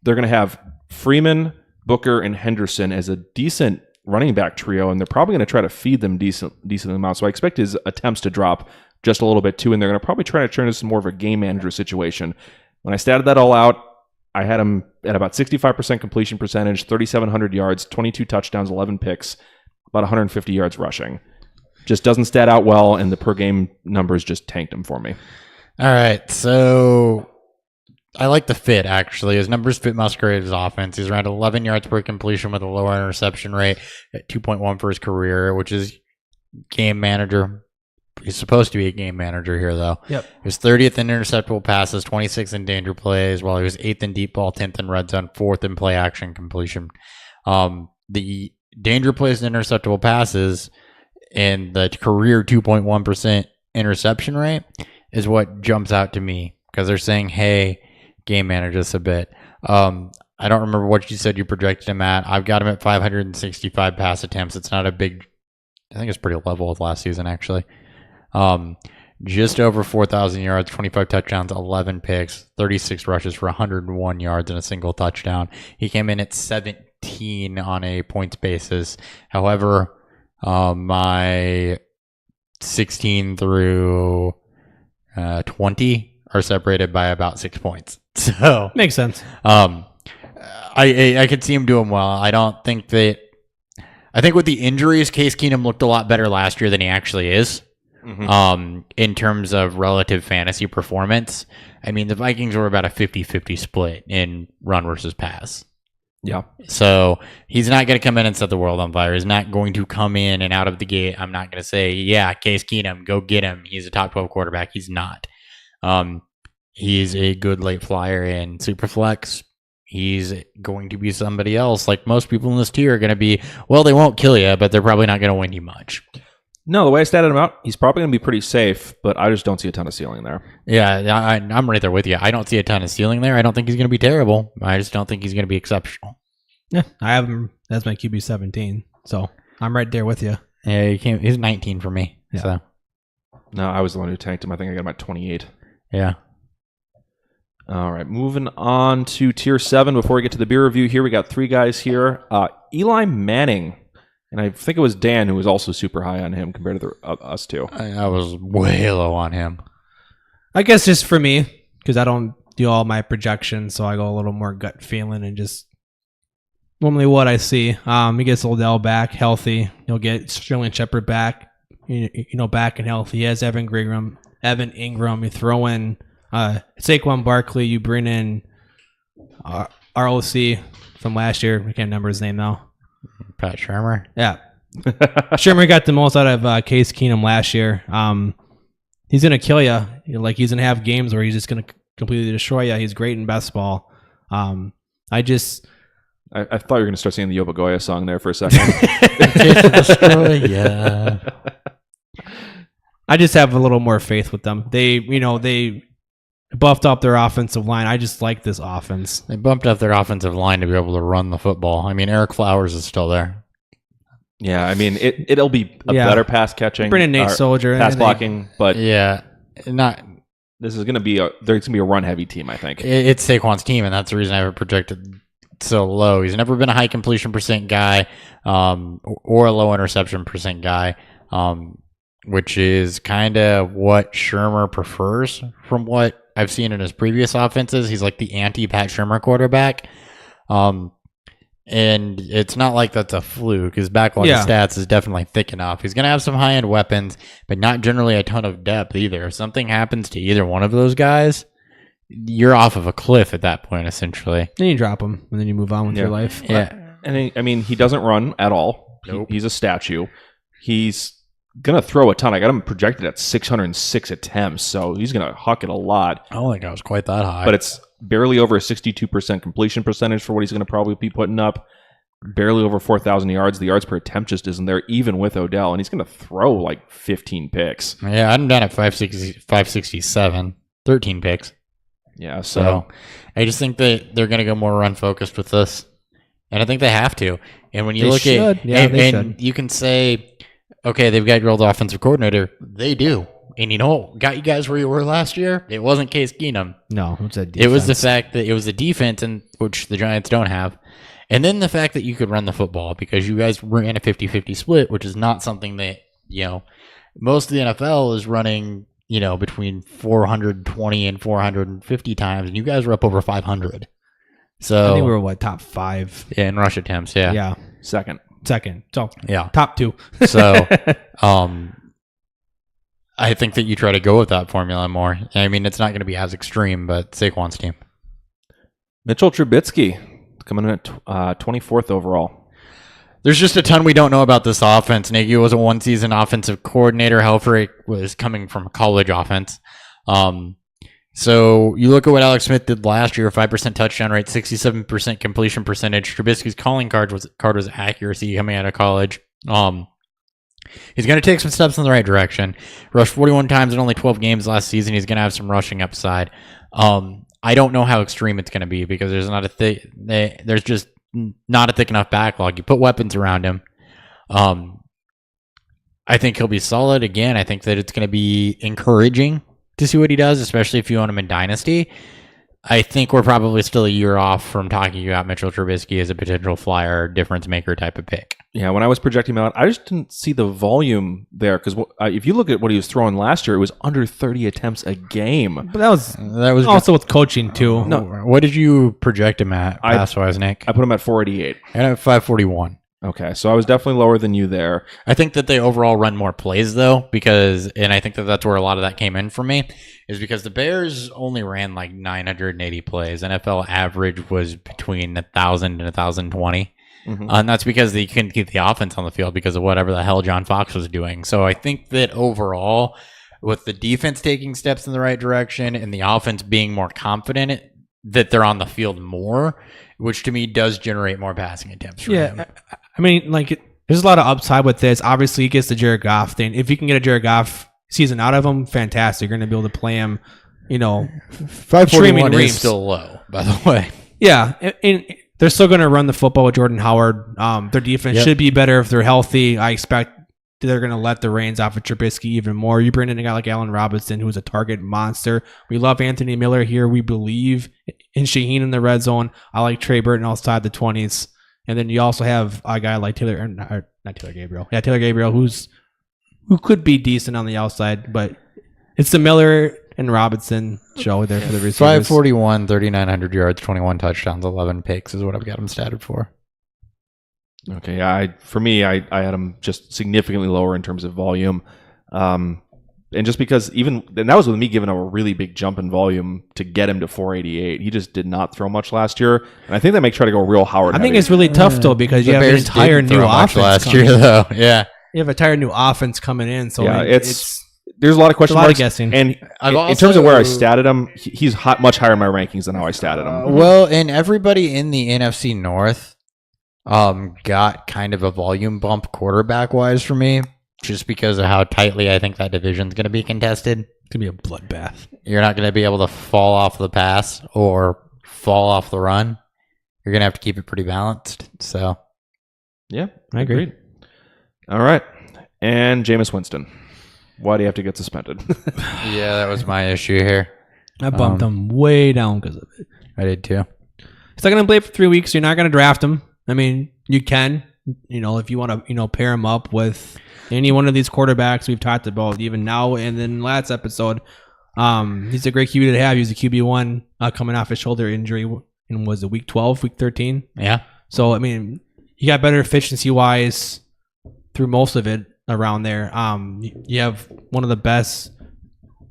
they're going to have Freeman, Booker, and Henderson as a decent running back trio, and they're probably going to try to feed them decent amount. So I expect his attempts to drop just a little bit too, and they're going to probably try to turn this into more of a game manager situation. When I statted that all out, I had him at about 65% completion percentage, 3,700 yards, 22 touchdowns, 11 picks, about 150 yards rushing. Just doesn't stat out well, and the per game numbers just tanked him for me. All right, so I like the fit, actually. His numbers fit Musgrave's offense. He's around 11 yards per completion with a lower interception rate at 2.1 for his career, which is game manager. He's supposed to be a game manager here, though. Yep. He was 30th in interceptable passes, 26th in danger plays, while he was 8th in deep ball, 10th in red zone, 4th in play action completion. The danger plays and interceptable passes and the career 2.1% interception rate is what jumps out to me because they're saying, hey, game manage us a bit. I don't remember what you said you projected him at. I've got him at 565 pass attempts. It's not a big, I think it's pretty level with last season, actually. Just over 4,000 yards, 25 touchdowns, 11 picks, 36 rushes for 101 yards and a single touchdown. He came in at 17 on a points basis. However, my 16 through 20 are separated by about 6 points. So Makes sense. I could see him doing well. I think with the injuries, Case Keenum looked a lot better last year than he actually is. Mm-hmm. In terms of relative fantasy performance. I mean, the Vikings were about a 50-50 split in run versus pass. Yeah. So he's not going to come in and set the world on fire. He's not going to come in and out of the gate. I'm not going to say, yeah, Case Keenum, go get him. He's a top 12 quarterback. He's not. He's a good late flyer in superflex. He's going to be somebody else. Like most people in this tier are going to be, well, they won't kill you, but they're probably not going to win you much. No, the way I statted him out, he's probably going to be pretty safe, but I just don't see a ton of ceiling there. Yeah, I'm right there with you. I don't see a ton of ceiling there. I don't think he's going to be terrible. I just don't think he's going to be exceptional. Yeah, I have him as my QB 17, so I'm right there with you. Yeah, he's 19 for me. Yeah. So No, I was the one who tanked him. I think I got him at 28. yeah. All right, moving on to tier 7. Before we get to the beer review here, we got 3 guys here. Eli Manning. And I think it was Dan who was also super high on him compared to us two. I was way low on him. I guess just for me, because I don't do all my projections, so I go a little more gut feeling and just normally what I see. He gets Odell back healthy. He'll get Sterling Shepard back, back and healthy. He has Evan Ingram. You throw in Saquon Barkley. You bring in ROC from last year. I can't remember his name now. Pat Shurmur. Yeah. Shurmur got the most out of Case Keenum last year. He's going to kill you. Like, he's going to have games where he's just going to completely destroy you. He's great in best ball. I thought you were going to start singing the Yobagoya song there for a second. Yeah. I just have a little more faith with them. They buffed up their offensive line. I just like this offense. They bumped up their offensive line to be able to run the football. I mean, Eric Flowers is still there. Yeah, I mean, it'll be a better pass catching. Bring in Nate Soldier. Pass blocking, but yeah, this is going to be there's going to be a run heavy team, I think. It's Saquon's team, and that's the reason I have it projected so low. He's never been a high completion percent guy, or a low interception percent guy, which is kind of what Shurmur prefers from what I've seen in his previous offenses. He's like the anti-Pat Shurmur quarterback. And it's not like that's a fluke. His backlog of stats is definitely thick enough. He's going to have some high-end weapons, but not generally a ton of depth either. If something happens to either one of those guys, you're off of a cliff at that point, essentially. Then you drop him, and then you move on with your life. Yeah. And I mean, he doesn't run at all. Nope. He's a statue. He's going to throw a ton. I got him projected at 606 attempts, so he's going to huck it a lot. I don't think I was quite that high. But it's barely over a 62% completion percentage for what he's going to probably be putting up. Barely over 4,000 yards. The yards per attempt just isn't there, even with Odell. And he's going to throw like 15 picks. Yeah, I'm down at 567. 13 picks. Yeah, So I just think that they're going to go more run-focused with this. And I think they have to. And when you look at... Yeah, they and should. you can say, okay, they've got your old offensive coordinator. They do. And you know what got you guys where you were last year? It wasn't Case Keenum. No, it's a defense. It was the fact that it was the defense, and which the Giants don't have. And then the fact that you could run the football because you guys ran a 50-50 split, which is not something that, most of the NFL is running, between 420 and 450 times, and you guys were up over 500. So I think we were, top 5? Yeah, in rush attempts, yeah. Yeah. second. So, Yeah. top 2. So, I think that you try to go with that formula more. I mean, it's not going to be as extreme, but Saquon's team. Mitchell Trubisky coming in at 24th overall. There's just a ton we don't know about this offense. Nagy was a one-season offensive coordinator. Helfrich was coming from a college offense. So you look at what Alex Smith did last year, 5% touchdown rate, 67% completion percentage. Trubisky's calling card was accuracy coming out of college. He's going to take some steps in the right direction. Rushed 41 times in only 12 games last season. He's going to have some rushing upside. I don't know how extreme it's going to be because there's just not a thick enough backlog. You put weapons around him. I think he'll be solid. Again, I think that it's going to be encouraging to see what he does, especially if you own him in Dynasty. I think we're probably still a year off from talking about Mitchell Trubisky as a potential flyer, difference maker type of pick. Yeah, when I was projecting him out, I just didn't see the volume there because if you look at what he was throwing last year, it was under 30 attempts a game. But that was also with coaching, too. No, what did you project him at pass-wise, Nick? I put him at 488. I had him at 541. Okay, so I was definitely lower than you there. I think that they overall run more plays, though, and I think that that's where a lot of that came in for me, is because the Bears only ran like 980 plays. NFL average was between 1,000 and 1,020. Mm-hmm. And that's because they couldn't keep the offense on the field because of whatever the hell John Fox was doing. So I think that overall, with the defense taking steps in the right direction and the offense being more confident that they're on the field more, which to me does generate more passing attempts for him. I mean, there's a lot of upside with this. Obviously, he gets the Jared Goff thing. If you can get a Jared Goff season out of him, fantastic. You're going to be able to play him, 541 is still low, by the way. Yeah, and they're still going to run the football with Jordan Howard. Their defense should be better if they're healthy. I expect they're going to let the reins off of Trubisky even more. You bring in a guy like Allen Robinson, who's a target monster. We love Anthony Miller here. We believe in Shaheen in the red zone. I like Trey Burton outside the 20s. And then you also have a guy like Taylor Gabriel. Yeah, Taylor Gabriel, who could be decent on the outside, but it's the Miller and Robinson show there for the receivers. 541, 3,900 yards, 21 touchdowns, 11 picks is what I've got him statted for. Okay, I had him just significantly lower in terms of volume. And just because and that was with me giving him a really big jump in volume to get him to 488. He just did not throw much last year. And I think they may try to go real Howard. I think it's really tough, though, because you have an entire new offense last year, though. Yeah. You have an entire new offense coming in. So yeah, there's a lot of question marks. Guessing. And in terms of where I statted him, he's much higher in my rankings than how I statted him. Well, and everybody in the NFC North got kind of a volume bump quarterback-wise for me. Just because of how tightly I think that division's going to be contested. It's going to be a bloodbath. You're not going to be able to fall off the pass or fall off the run. You're going to have to keep it pretty balanced. So, yeah, I agree. All right. And Jameis Winston. Why do you have to get suspended? Yeah, that was my issue here. I bumped him way down because of it. I did too. He's not going to play for 3 weeks. So you're not going to draft him. I mean, you can, if you want to, pair him up with any one of these quarterbacks we've talked about, even now and then last episode. He's a great QB to have. He was a QB1 coming off his shoulder injury. And was it week 12, week 13? Yeah. So, I mean, you got better efficiency-wise through most of it around there. You have one of the best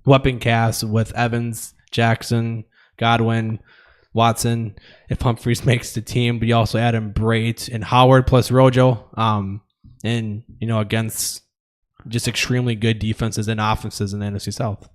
weapon casts with Evans, Jackson, Godwin, Watson, if Humphreys makes the team, but you also add in Brait and Howard plus Rojo. And, against just extremely good defenses and offenses in the NFC South.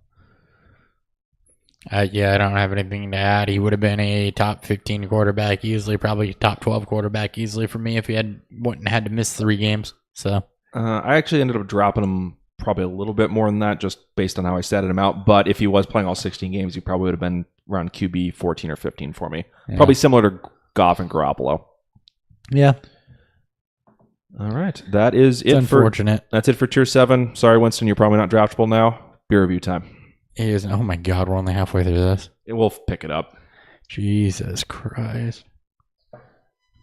Yeah, I don't have anything to add. He would have been a top 15 quarterback easily, probably top 12 quarterback easily for me if he wouldn't had to miss 3 games. So I actually ended up dropping him probably a little bit more than that, just based on how I statted him out. But if he was playing all 16 games, he probably would have been around QB 14 or 15 for me. Yeah. Probably similar to Goff and Garoppolo. Yeah. All right, that is it. Unfortunate. That's it for Tier 7. Sorry, Winston, you're probably not draftable now. Beer review time. Oh my God, we're only halfway through this. We'll pick it up. Jesus Christ.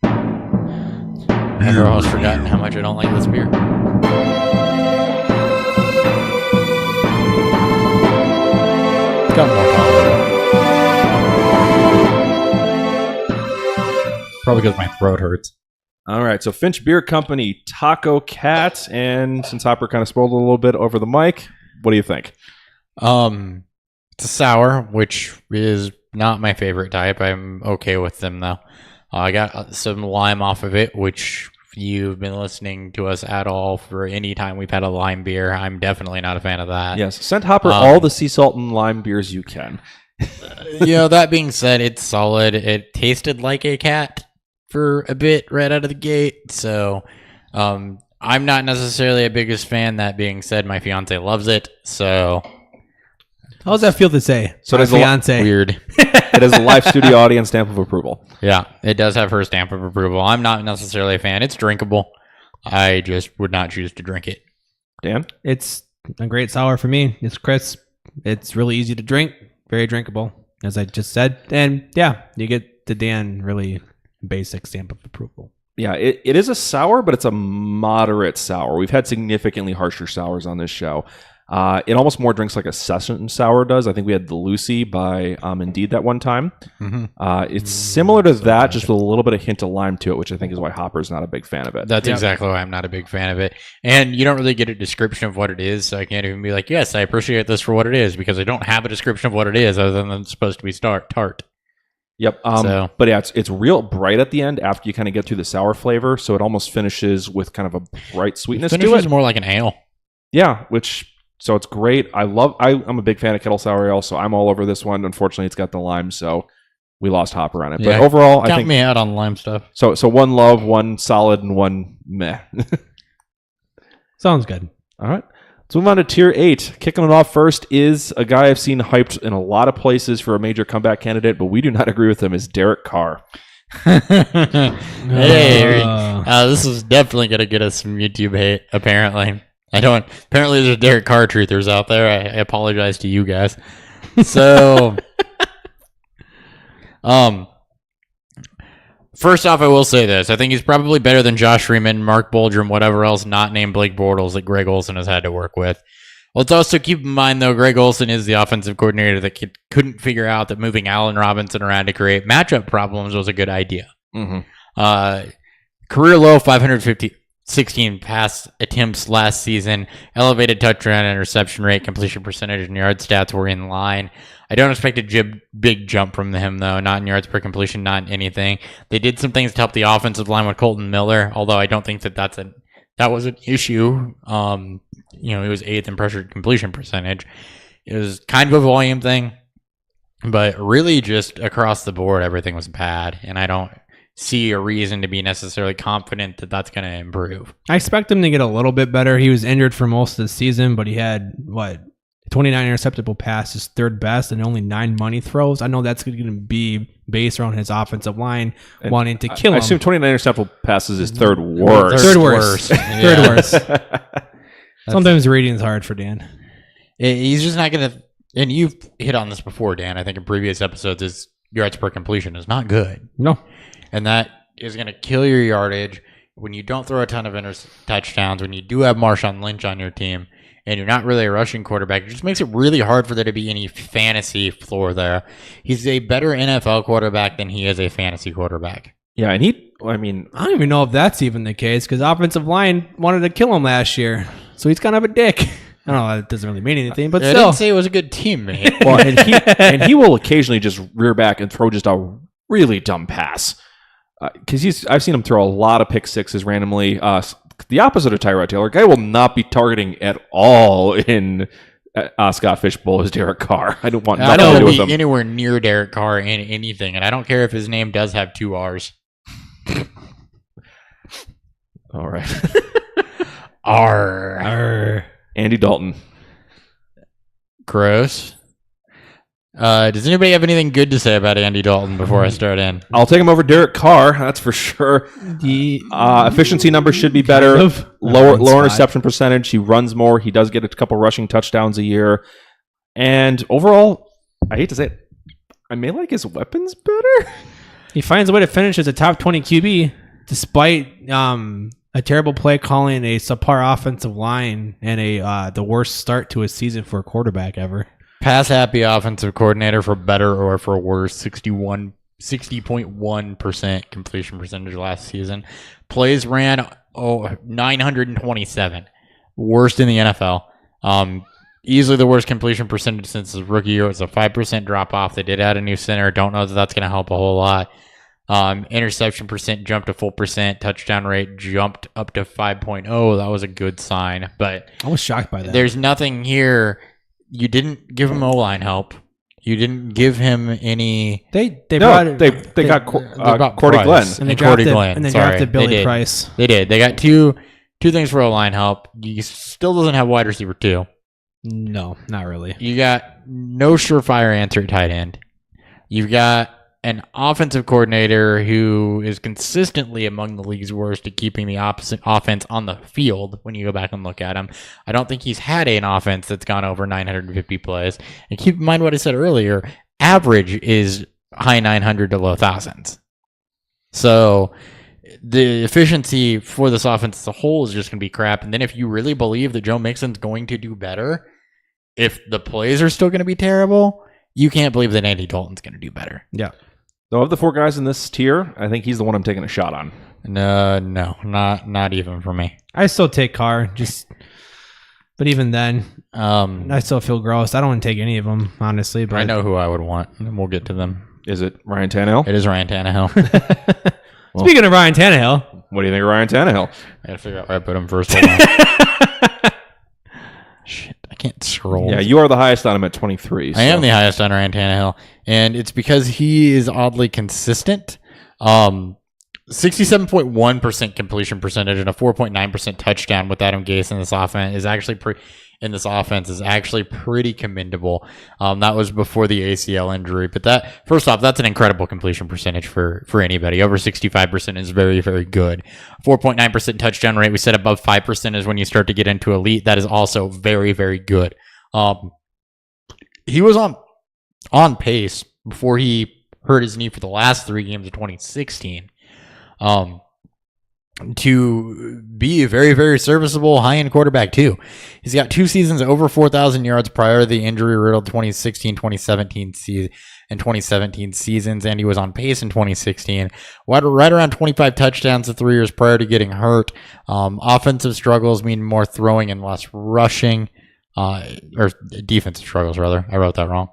I've almost forgotten how much I don't like this beer. It's got more color. Probably because my throat hurts. All right, so Finch Beer Company, Tacocat, and since Hopper kind of spoiled it a little bit over the mic, what do you think? It's a sour, which is not my favorite type. I'm okay with them though. I got some lime off of it, which if you've been listening to us at all for any time we've had a lime beer, I'm definitely not a fan of that. Yes, send Hopper all the sea salt and lime beers you can. That being said, it's solid. It tasted like a cat for a bit right out of the gate, so I'm not necessarily a biggest fan. That being said, my fiance loves it, so how does that feel to say? So does fiance. Weird. It has a live studio audience stamp of approval. Yeah, it does have her stamp of approval. I'm not necessarily a fan. It's drinkable. I just would not choose to drink it. Dan? It's a great sour for me. It's crisp. It's really easy to drink. Very drinkable, as I just said. And yeah, you get the Dan really basic stamp of approval. Yeah, it is a sour, but it's a moderate sour. We've had significantly harsher sours on this show. It almost more drinks like a session sour does. I think we had the Lucy by Indeed that one time. Mm-hmm. It's similar to that, just with a little bit of hint of lime to it, which I think is why Hopper's not a big fan of it. That's exactly why I'm not a big fan of it. And you don't really get a description of what it is, so I can't even be like, yes, I appreciate this for what it is, because I don't have a description of what it is other than it's supposed to be tart. Yep. But yeah, it's real bright at the end after you kind of get through the sour flavor, so it almost finishes with kind of a bright sweetness to it. More like an ale. Yeah, so it's great. I'm a big fan of Kettle Sour Ale, so I'm all over this one. Unfortunately, it's got the lime, so we lost Hopper on it. Yeah, but overall, I think count me out on lime stuff. So one love, one solid, and one meh. Sounds good. All right. Let's move on to Tier 8. Kicking it off first is a guy I've seen hyped in a lot of places for a major comeback candidate, but we do not agree with him, is Derek Carr. Hey, this is definitely going to get us some YouTube hate, apparently. Apparently there's Derek Carr truthers out there. I apologize to you guys. So, first off, I will say this. I think he's probably better than Josh Freeman, Mark Boldrum, whatever else not named Blake Bortles that Greg Olsen has had to work with. Let's also keep in mind, though, Greg Olsen is the offensive coordinator that couldn't figure out that moving Allen Robinson around to create matchup problems was a good idea. Mm-hmm. Career low 516 pass attempts last season, elevated touchdown interception rate, completion percentage, and yard stats were in line. I don't expect a big jump from him, though. Not in yards per completion, not in anything. They did some things to help the offensive line with Colton Miller, although I don't think that was an issue. He was 8th in pressure completion percentage. It was kind of a volume thing, but really just across the board, everything was bad, and I don't see a reason to be necessarily confident that that's going to improve. I expect him to get a little bit better. He was injured for most of the season, but he had 29 interceptable passes, third best, and only 9 money throws. I know that's going to be based around his offensive line and wanting to kill him. I assume 29 interceptable passes is third worst. Third worst. Third worst. Sometimes reading is hard for Dan. He's just not going to, and you've hit on this before, Dan, I think in previous episodes, is yards per completion is not good. No. And that is going to kill your yardage when you don't throw a ton of touchdowns, when you do have Marshawn Lynch on your team, and you're not really a rushing quarterback. It just makes it really hard for there to be any fantasy floor there. He's a better NFL quarterback than he is a fantasy quarterback. Yeah, and I don't even know if that's even the case because offensive line wanted to kill him last year, so he's kind of a dick. I don't know. That doesn't really mean anything, but I still. didn't say it was a good team, mate. well, and he will occasionally just rear back and throw just a really dumb pass. Because I've seen him throw a lot of pick sixes randomly. The opposite of Tyrod Taylor, guy will not be targeting at all in Scott Fishbowl is Derek Carr. I don't want I nothing to don't do want with to him. be anywhere near Derek Carr in anything, and I don't care if his name does have 2 R's. All right. R. Andy Dalton. Gross. Does anybody have anything good to say about Andy Dalton before I start in? I'll take him over Derek Carr, that's for sure. Efficiency numbers should be better. Kind of. Lower Spot. interception percentage. He runs more. He does get a couple rushing touchdowns a year. And overall, I hate to say it, I may like his weapons better. He finds a way to finish as a top 20 QB despite a terrible play calling, a subpar offensive line, and the worst start to a season for a quarterback ever. Pass happy offensive coordinator for better or for worse, 60.1% completion percentage last season. Plays ran 927, worst in the NFL. Easily the worst completion percentage since his rookie year. It was a 5% drop off. They did add a new center. Don't know that that's going to help a whole lot. Interception percent jumped to full percent. Touchdown rate jumped up to 5.0. That was a good sign. But I was shocked by that. there's nothing here. You didn't give him O-line help. You didn't give him any. They got Cordy Glenn. and they Cordy drafted Glenn. and they Sorry, drafted they Billy did. Price. They did. They got two things for O-line help. You still doesn't have wide receiver 2. No, not really. You got no surefire answer at tight end. You've got an offensive coordinator who is consistently among the league's worst at keeping the opposite offense on the field when you go back and look at him. I don't think he's had an offense that's gone over 950 plays. And keep in mind what I said earlier, average is high 900 to low thousands. So the efficiency for this offense as a whole is just going to be crap. And then if you really believe that Joe Mixon's going to do better, if the plays are still going to be terrible, you can't believe that Andy Dalton's going to do better. Yeah. So of the 4 guys in this tier, I think he's the one I'm taking a shot on. No, not even for me. I still take Carr, but even then, I still feel gross. I don't want to take any of them, honestly. But I know who I would want, and we'll get to them. Is it Ryan Tannehill? It is Ryan Tannehill. Speaking of Ryan Tannehill, What do you think of Ryan Tannehill? I gotta figure out where I put him first. Hold on. Shit, I can't scroll. Yeah, you are the highest on him at 23. I am the highest on Ryan Tannehill, and it's because he is oddly consistent. 67.1% completion percentage and a 4.9% touchdown with Adam Gase in this offense is actually pretty commendable. That was before the ACL injury, but that, first off, that's an incredible completion percentage for anybody. Over 65% is very, very good. 4.9% touchdown rate. We said above 5% is when you start to get into elite. That is also very, very good. He was on pace before he hurt his knee for the last 3 games of 2016. To be a very, very serviceable high-end quarterback, too. He's got 2 seasons over 4,000 yards prior to the injury-riddled 2016-2017 seasons, and he was on pace in 2016. Right around 25 touchdowns the 3 years prior to getting hurt. Offensive struggles mean more throwing and less rushing. Or defensive struggles, rather. I wrote that wrong.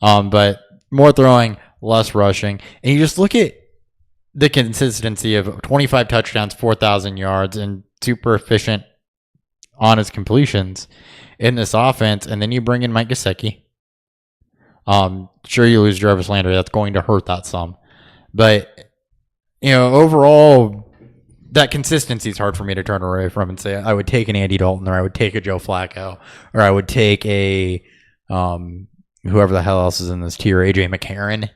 But more throwing, less rushing. And you just look at the consistency of 25 touchdowns, 4,000 yards, and super efficient on his completions in this offense. And then you bring in Mike Gesicki. Sure, you lose Jarvis Landry. That's going to hurt that some. But, overall, that consistency is hard for me to turn away from and say I would take an Andy Dalton, or I would take a Joe Flacco, or I would take a whoever the hell else is in this tier, AJ McCarron.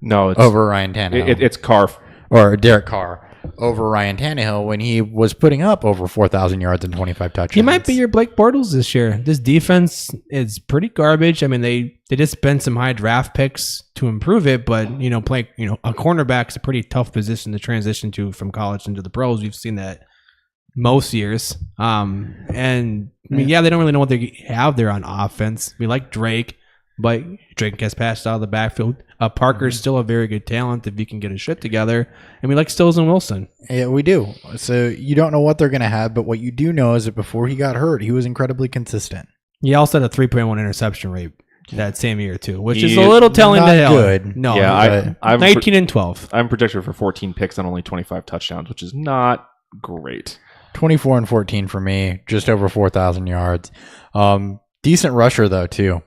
No, it's over Ryan Tannehill. It's Carr. Or Derek Carr over Ryan Tannehill when he was putting up over 4,000 yards and 25 touchdowns. he might be your Blake Bortles this year. This defense is pretty garbage. I mean, they did spend some high draft picks to improve it, but a cornerback is a pretty tough position to transition to from college into the pros. We've seen that most years. They don't really know what they have there on offense. We like Drake. but Drake gets passed out of the backfield. Parker's still a very good talent if he can get his shit together. And we like Stills and Wilson. Yeah, we do. So you don't know what they're going to have, but what you do know is that before he got hurt, he was incredibly consistent. He also had a 3.1 interception rate that same year too, which is He- a little telling not to hell. good. No, Yeah, I'm 19 and 12. I'm projected for 14 picks and only 25 touchdowns, which is not great. 24 and 14 for me, just over 4,000 yards. Decent rusher, though, too.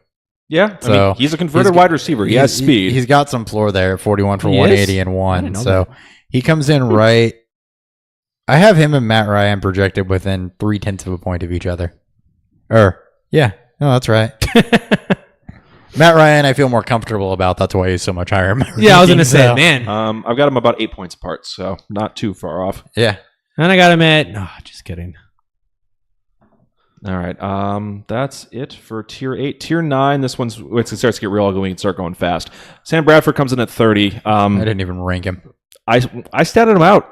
Yeah, I So, mean, he's a converted wide receiver. He has speed. He's got some floor there, 41 for He 180 is? and I 1. didn't know So that. he comes in right. I have him and Matt Ryan projected within 0.3 of a point of each other. Yeah. No, that's right. Matt Ryan, I feel more comfortable about. That's why he's so much higher. in my Yeah, I was going to rankings, say, so- man. I've got him about 8 points apart, so not too far off. Yeah. And I got him at, just kidding. All right, that's it for tier 8. Tier 9, this one's it starts to get real ugly. We can start going fast. Sam Bradford comes in at 30. I didn't even rank him. I statted him out.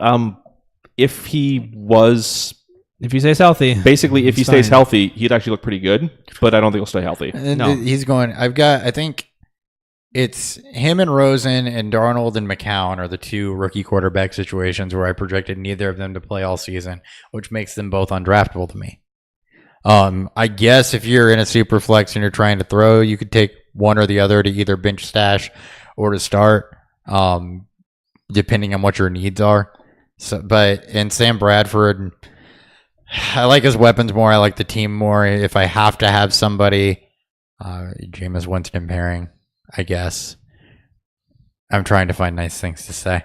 If he was If he stays healthy. basically if he It's stays fine. healthy, he'd actually look pretty good. But I don't think he'll stay healthy. And No. he's going. I think it's him and Rosen and Darnold and McCown are the two rookie quarterback situations where I projected neither of them to play all season, which makes them both undraftable to me. I guess if you're in a super flex and you're trying to throw, you could take one or the other to either bench stash or to start, depending on what your needs are. So, but in Sam Bradford, I like his weapons more. I like the team more. If I have to have somebody, Jameis Winston pairing, I guess. I'm trying to find nice things to say.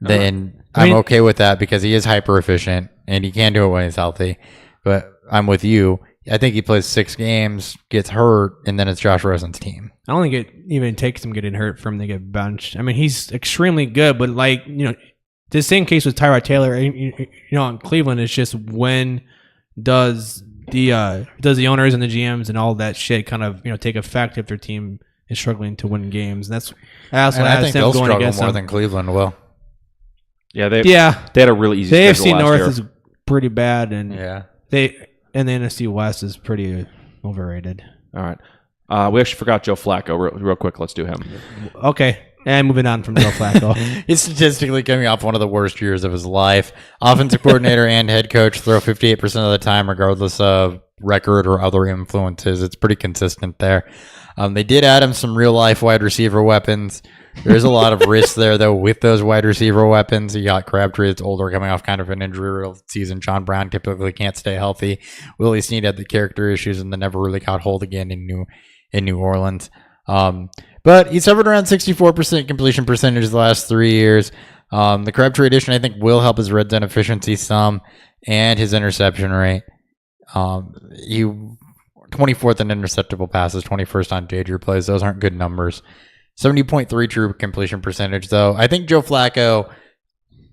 Then I'm okay with that because he is hyper efficient and he can do it when he's healthy. But I'm with you. I think he plays 6 games, gets hurt, and then it's Josh Rosen's team. I don't think it even takes him getting hurt for him to get benched. I mean, he's extremely good, but the same case with Tyrod Taylor. In Cleveland, it's just when does the owners and the GMs and all that shit kind of take effect if their team is struggling to win games. And I think they'll going struggle against more them. than Cleveland will. Yeah, they Yeah, had a really easy the schedule AFC last North year. is pretty bad, and Yeah. and the NFC West is pretty overrated. All right. We actually forgot Joe Flacco real quick. Let's do him. Okay, and moving on from Joe Flacco. He's statistically coming off one of the worst years of his life. Offensive coordinator and head coach throw 58% of the time, regardless of record or other influences. It's pretty consistent there. They did add him some real life wide receiver weapons. There is a lot of risk there, though, with those wide receiver weapons. You got Crabtree that's older, coming off kind of an injury season. John Brown typically can't stay healthy. Willie Snead had the character issues and then never really got hold again in New Orleans. But he's hovered around 64% completion percentage the last 3 years. The Crabtree addition, I think, will help his red zone efficiency some and his interception rate. He 24th in interceptable passes, 21st on J-Drew plays. Those aren't good numbers. 70.3 true completion percentage, though. I think Joe Flacco,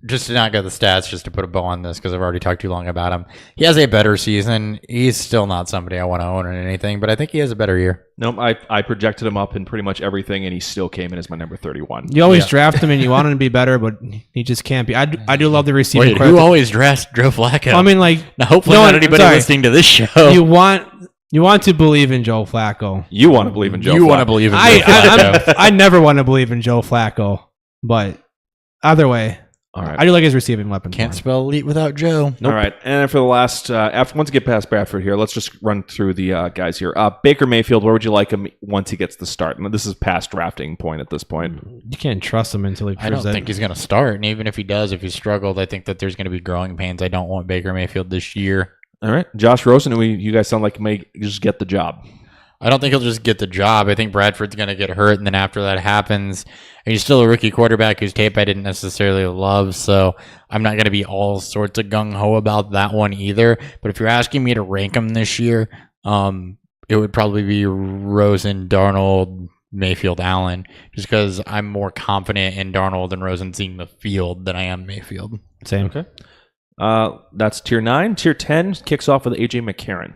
just to not get the stats, just to put a bow on this because I've already talked too long about him. He has a better season. He's still not somebody I want to own or anything, but I think he has a better year. Nope, I projected him up in pretty much everything, and he still came in as my number 31. You always draft him and you want him to be better, but he just can't be. I do love the receiving. Wait, credit. who always drafts Joe Flacco? I mean, like, now, hopefully no, not I'm anybody sorry. listening to this show. You want to believe in Joe Flacco. You want to believe in Joe You Flacco. want to believe in Joe Flacco. I never want to believe in Joe Flacco, but either way, All right. I do like his receiving weapons. Can't more. spell elite without Joe. All right, and for the last, once we get past Bradford here, let's just run through the guys here. Baker Mayfield, where would you like him once he gets the start? And this is past drafting point at this point. You can't trust him until he proves I don't that. think he's going to start. And even if he does, if he struggled, I think that there's going to be growing pains. I don't want Baker Mayfield this year. All right, Josh Rosen, you guys sound like you may just get the job. I don't think he'll just get the job. I think Bradford's going to get hurt, and then after that happens, he's still a rookie quarterback whose tape I didn't necessarily love, so I'm not going to be all sorts of gung-ho about that one either. But if you're asking me to rank him this year, it would probably be Rosen, Darnold, Mayfield, Allen, just because I'm more confident in Darnold and Rosen seeing the field than I am Mayfield. Same. Okay. That's tier 9. Tier 10 kicks off with AJ McCarron.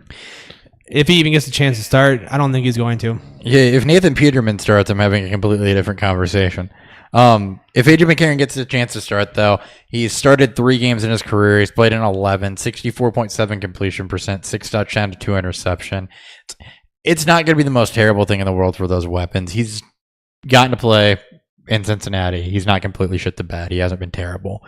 If he even gets a chance to start, I don't think he's going to. Yeah, if Nathan Peterman starts, I'm having a completely different conversation. If AJ McCarron gets a chance to start, though, he's started 3 games in his career. He's played in 11, 64.7 completion percent, 6 touchdowns to 2 interception. it's not going to be the most terrible thing in the world for those weapons. He's gotten to play in Cincinnati. He's not completely shit the bed. He hasn't been terrible.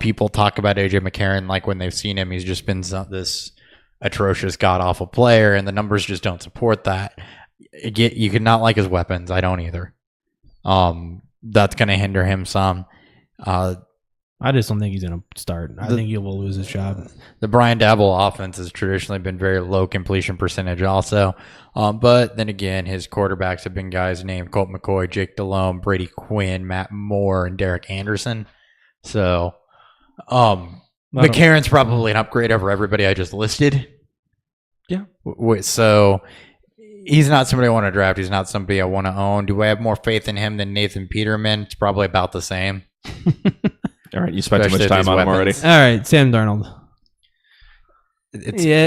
People talk about AJ McCarron like when they've seen him, he's just been this atrocious, god-awful player, and the numbers just don't support that. You could not like his weapons. I don't either. That's going to hinder him some. I just don't think he's going to start. I think he will lose his job. The Brian Dabble offense has traditionally been very low completion percentage also. But then again, his quarterbacks have been guys named Colt McCoy, Jake Delhomme, Brady Quinn, Matt Moore, and Derek Anderson. So McCarron's probably an upgrade over everybody I just listed. Yeah. So he's not somebody I want to draft. He's not somebody I want to own. Do I have more faith in him than Nathan Peterman? It's probably about the same. All right, you spent too much time on him already. All right, Sam Darnold. It's Yeah,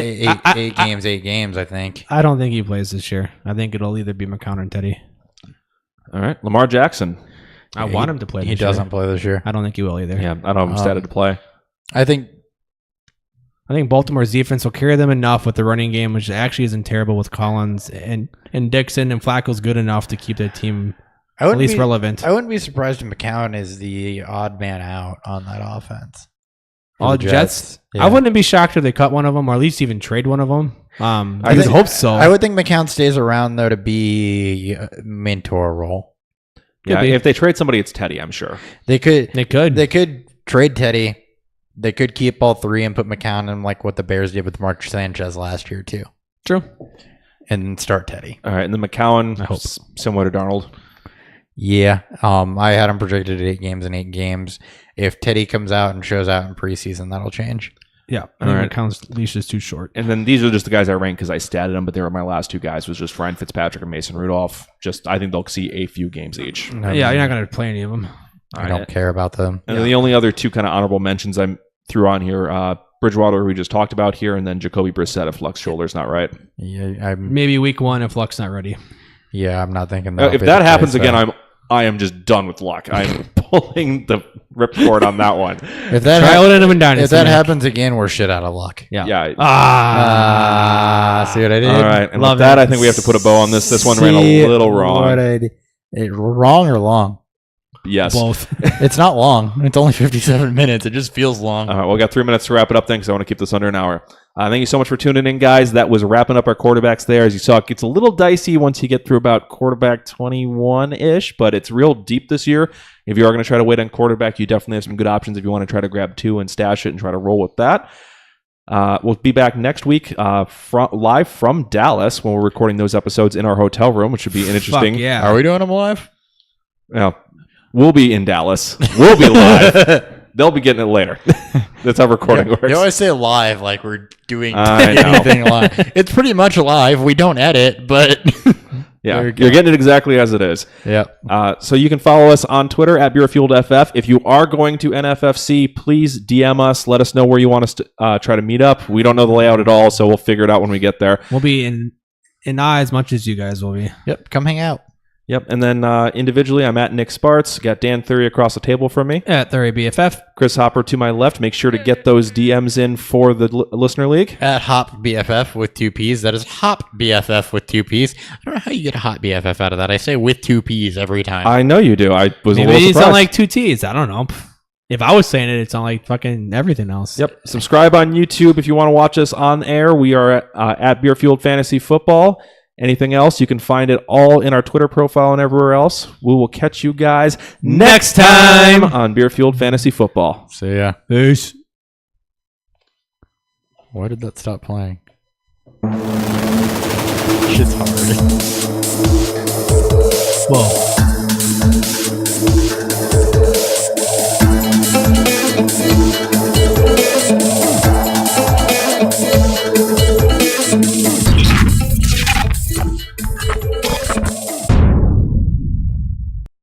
eight games, I think. I don't think he plays this year. I think it'll either be McCown or Teddy. All right, Lamar Jackson. I want him to play this year. He doesn't play this year. I don't think he will either. Yeah, I don't have him statted to play. I think Baltimore's defense will carry them enough with the running game, which actually isn't terrible with Collins and Dixon, and Flacco's good enough to keep their team at least relevant. I wouldn't be surprised if McCown is the odd man out on that offense. All Jets? Yeah. I wouldn't be shocked if they cut one of them or at least even trade one of them. I would hope so. I would think McCown stays around, though, to be a mentor role. Yeah, if they trade somebody, it's Teddy, I'm sure. They could trade Teddy. They could keep all three and put McCown in like what the Bears did with Mark Sanchez last year, too. True. And start Teddy. All right, and then McCown, similar to Darnold. Yeah, I had him projected at 8 games in 8 games. If Teddy comes out and shows out in preseason, that'll change. Yeah, I think McCown's leash is too short. And then these are just the guys I ranked because I statted them, but they were my last 2 guys. Was just Ryan Fitzpatrick and Mason Rudolph. I think they'll see a few games each. Yeah, you're not going to play any of them. I don't care about them. And then the only other 2 kind of honorable mentions I threw on here, Bridgewater, we just talked about here, and then Jacoby Brissett if Luck's shoulder's not right. Yeah, maybe week 1 if Luck's not ready. Yeah, I'm not thinking that. If that happens again, I am just done with Luck. I'm pulling the ripcord on that one. If that happens again, we're shit out of luck. Yeah. See what I did? All right. And with that, I think we have to put a bow on this. This one ran a little wrong. Wrong or long? Yes. Both. It's not long. It's only 57 minutes. It just feels long. All right. Well, we got 3 minutes to wrap it up then because I want to keep this under an hour. Thank you so much for tuning in, guys. That was wrapping up our quarterbacks there. As you saw, it gets a little dicey once you get through about quarterback 21-ish, but it's real deep this year. If you are going to try to wait on quarterback, you definitely have some good options if you want to try to grab 2 and stash it and try to roll with that. We'll be back next week live from Dallas when we're recording those episodes in our hotel room, which should be interesting. Yeah. Are we doing them live? Yeah. We'll be in Dallas. We'll be live. They'll be getting it later. That's how recording works. You always say live like we're doing anything live. It's pretty much live. We don't edit, but yeah, you're getting it exactly as it is. Yeah. So you can follow us on Twitter at BeerFueledFF. If you are going to NFFC, please DM us. Let us know where you want us to try to meet up. We don't know the layout at all, so we'll figure it out when we get there. We'll be in as much as you guys will be. Yep. Come hang out. Yep. And then individually, I'm at Nick Sparts. Got Dan Thury across the table from me. At Thury BFF. Chris Hopper to my left. Make sure to get those DMs in for the Listener League. At Hop BFF with 2 P's. That is Hop BFF with 2 P's. I don't know how you get a Hot BFF out of that. I say with 2 P's every time. I know you do. I was a little Maybe surprised. it's not like 2 T's. I don't know. If I was saying it, it's not like fucking everything else. Yep. Subscribe on YouTube if you want to watch us on air. We are at Beer Fueled Fantasy Football. Anything else, you can find it all in our Twitter profile and everywhere else. We will catch you guys next time on Beer Fueled Fantasy Football. See ya. Peace. Why did that stop playing? Shit's hard. Whoa.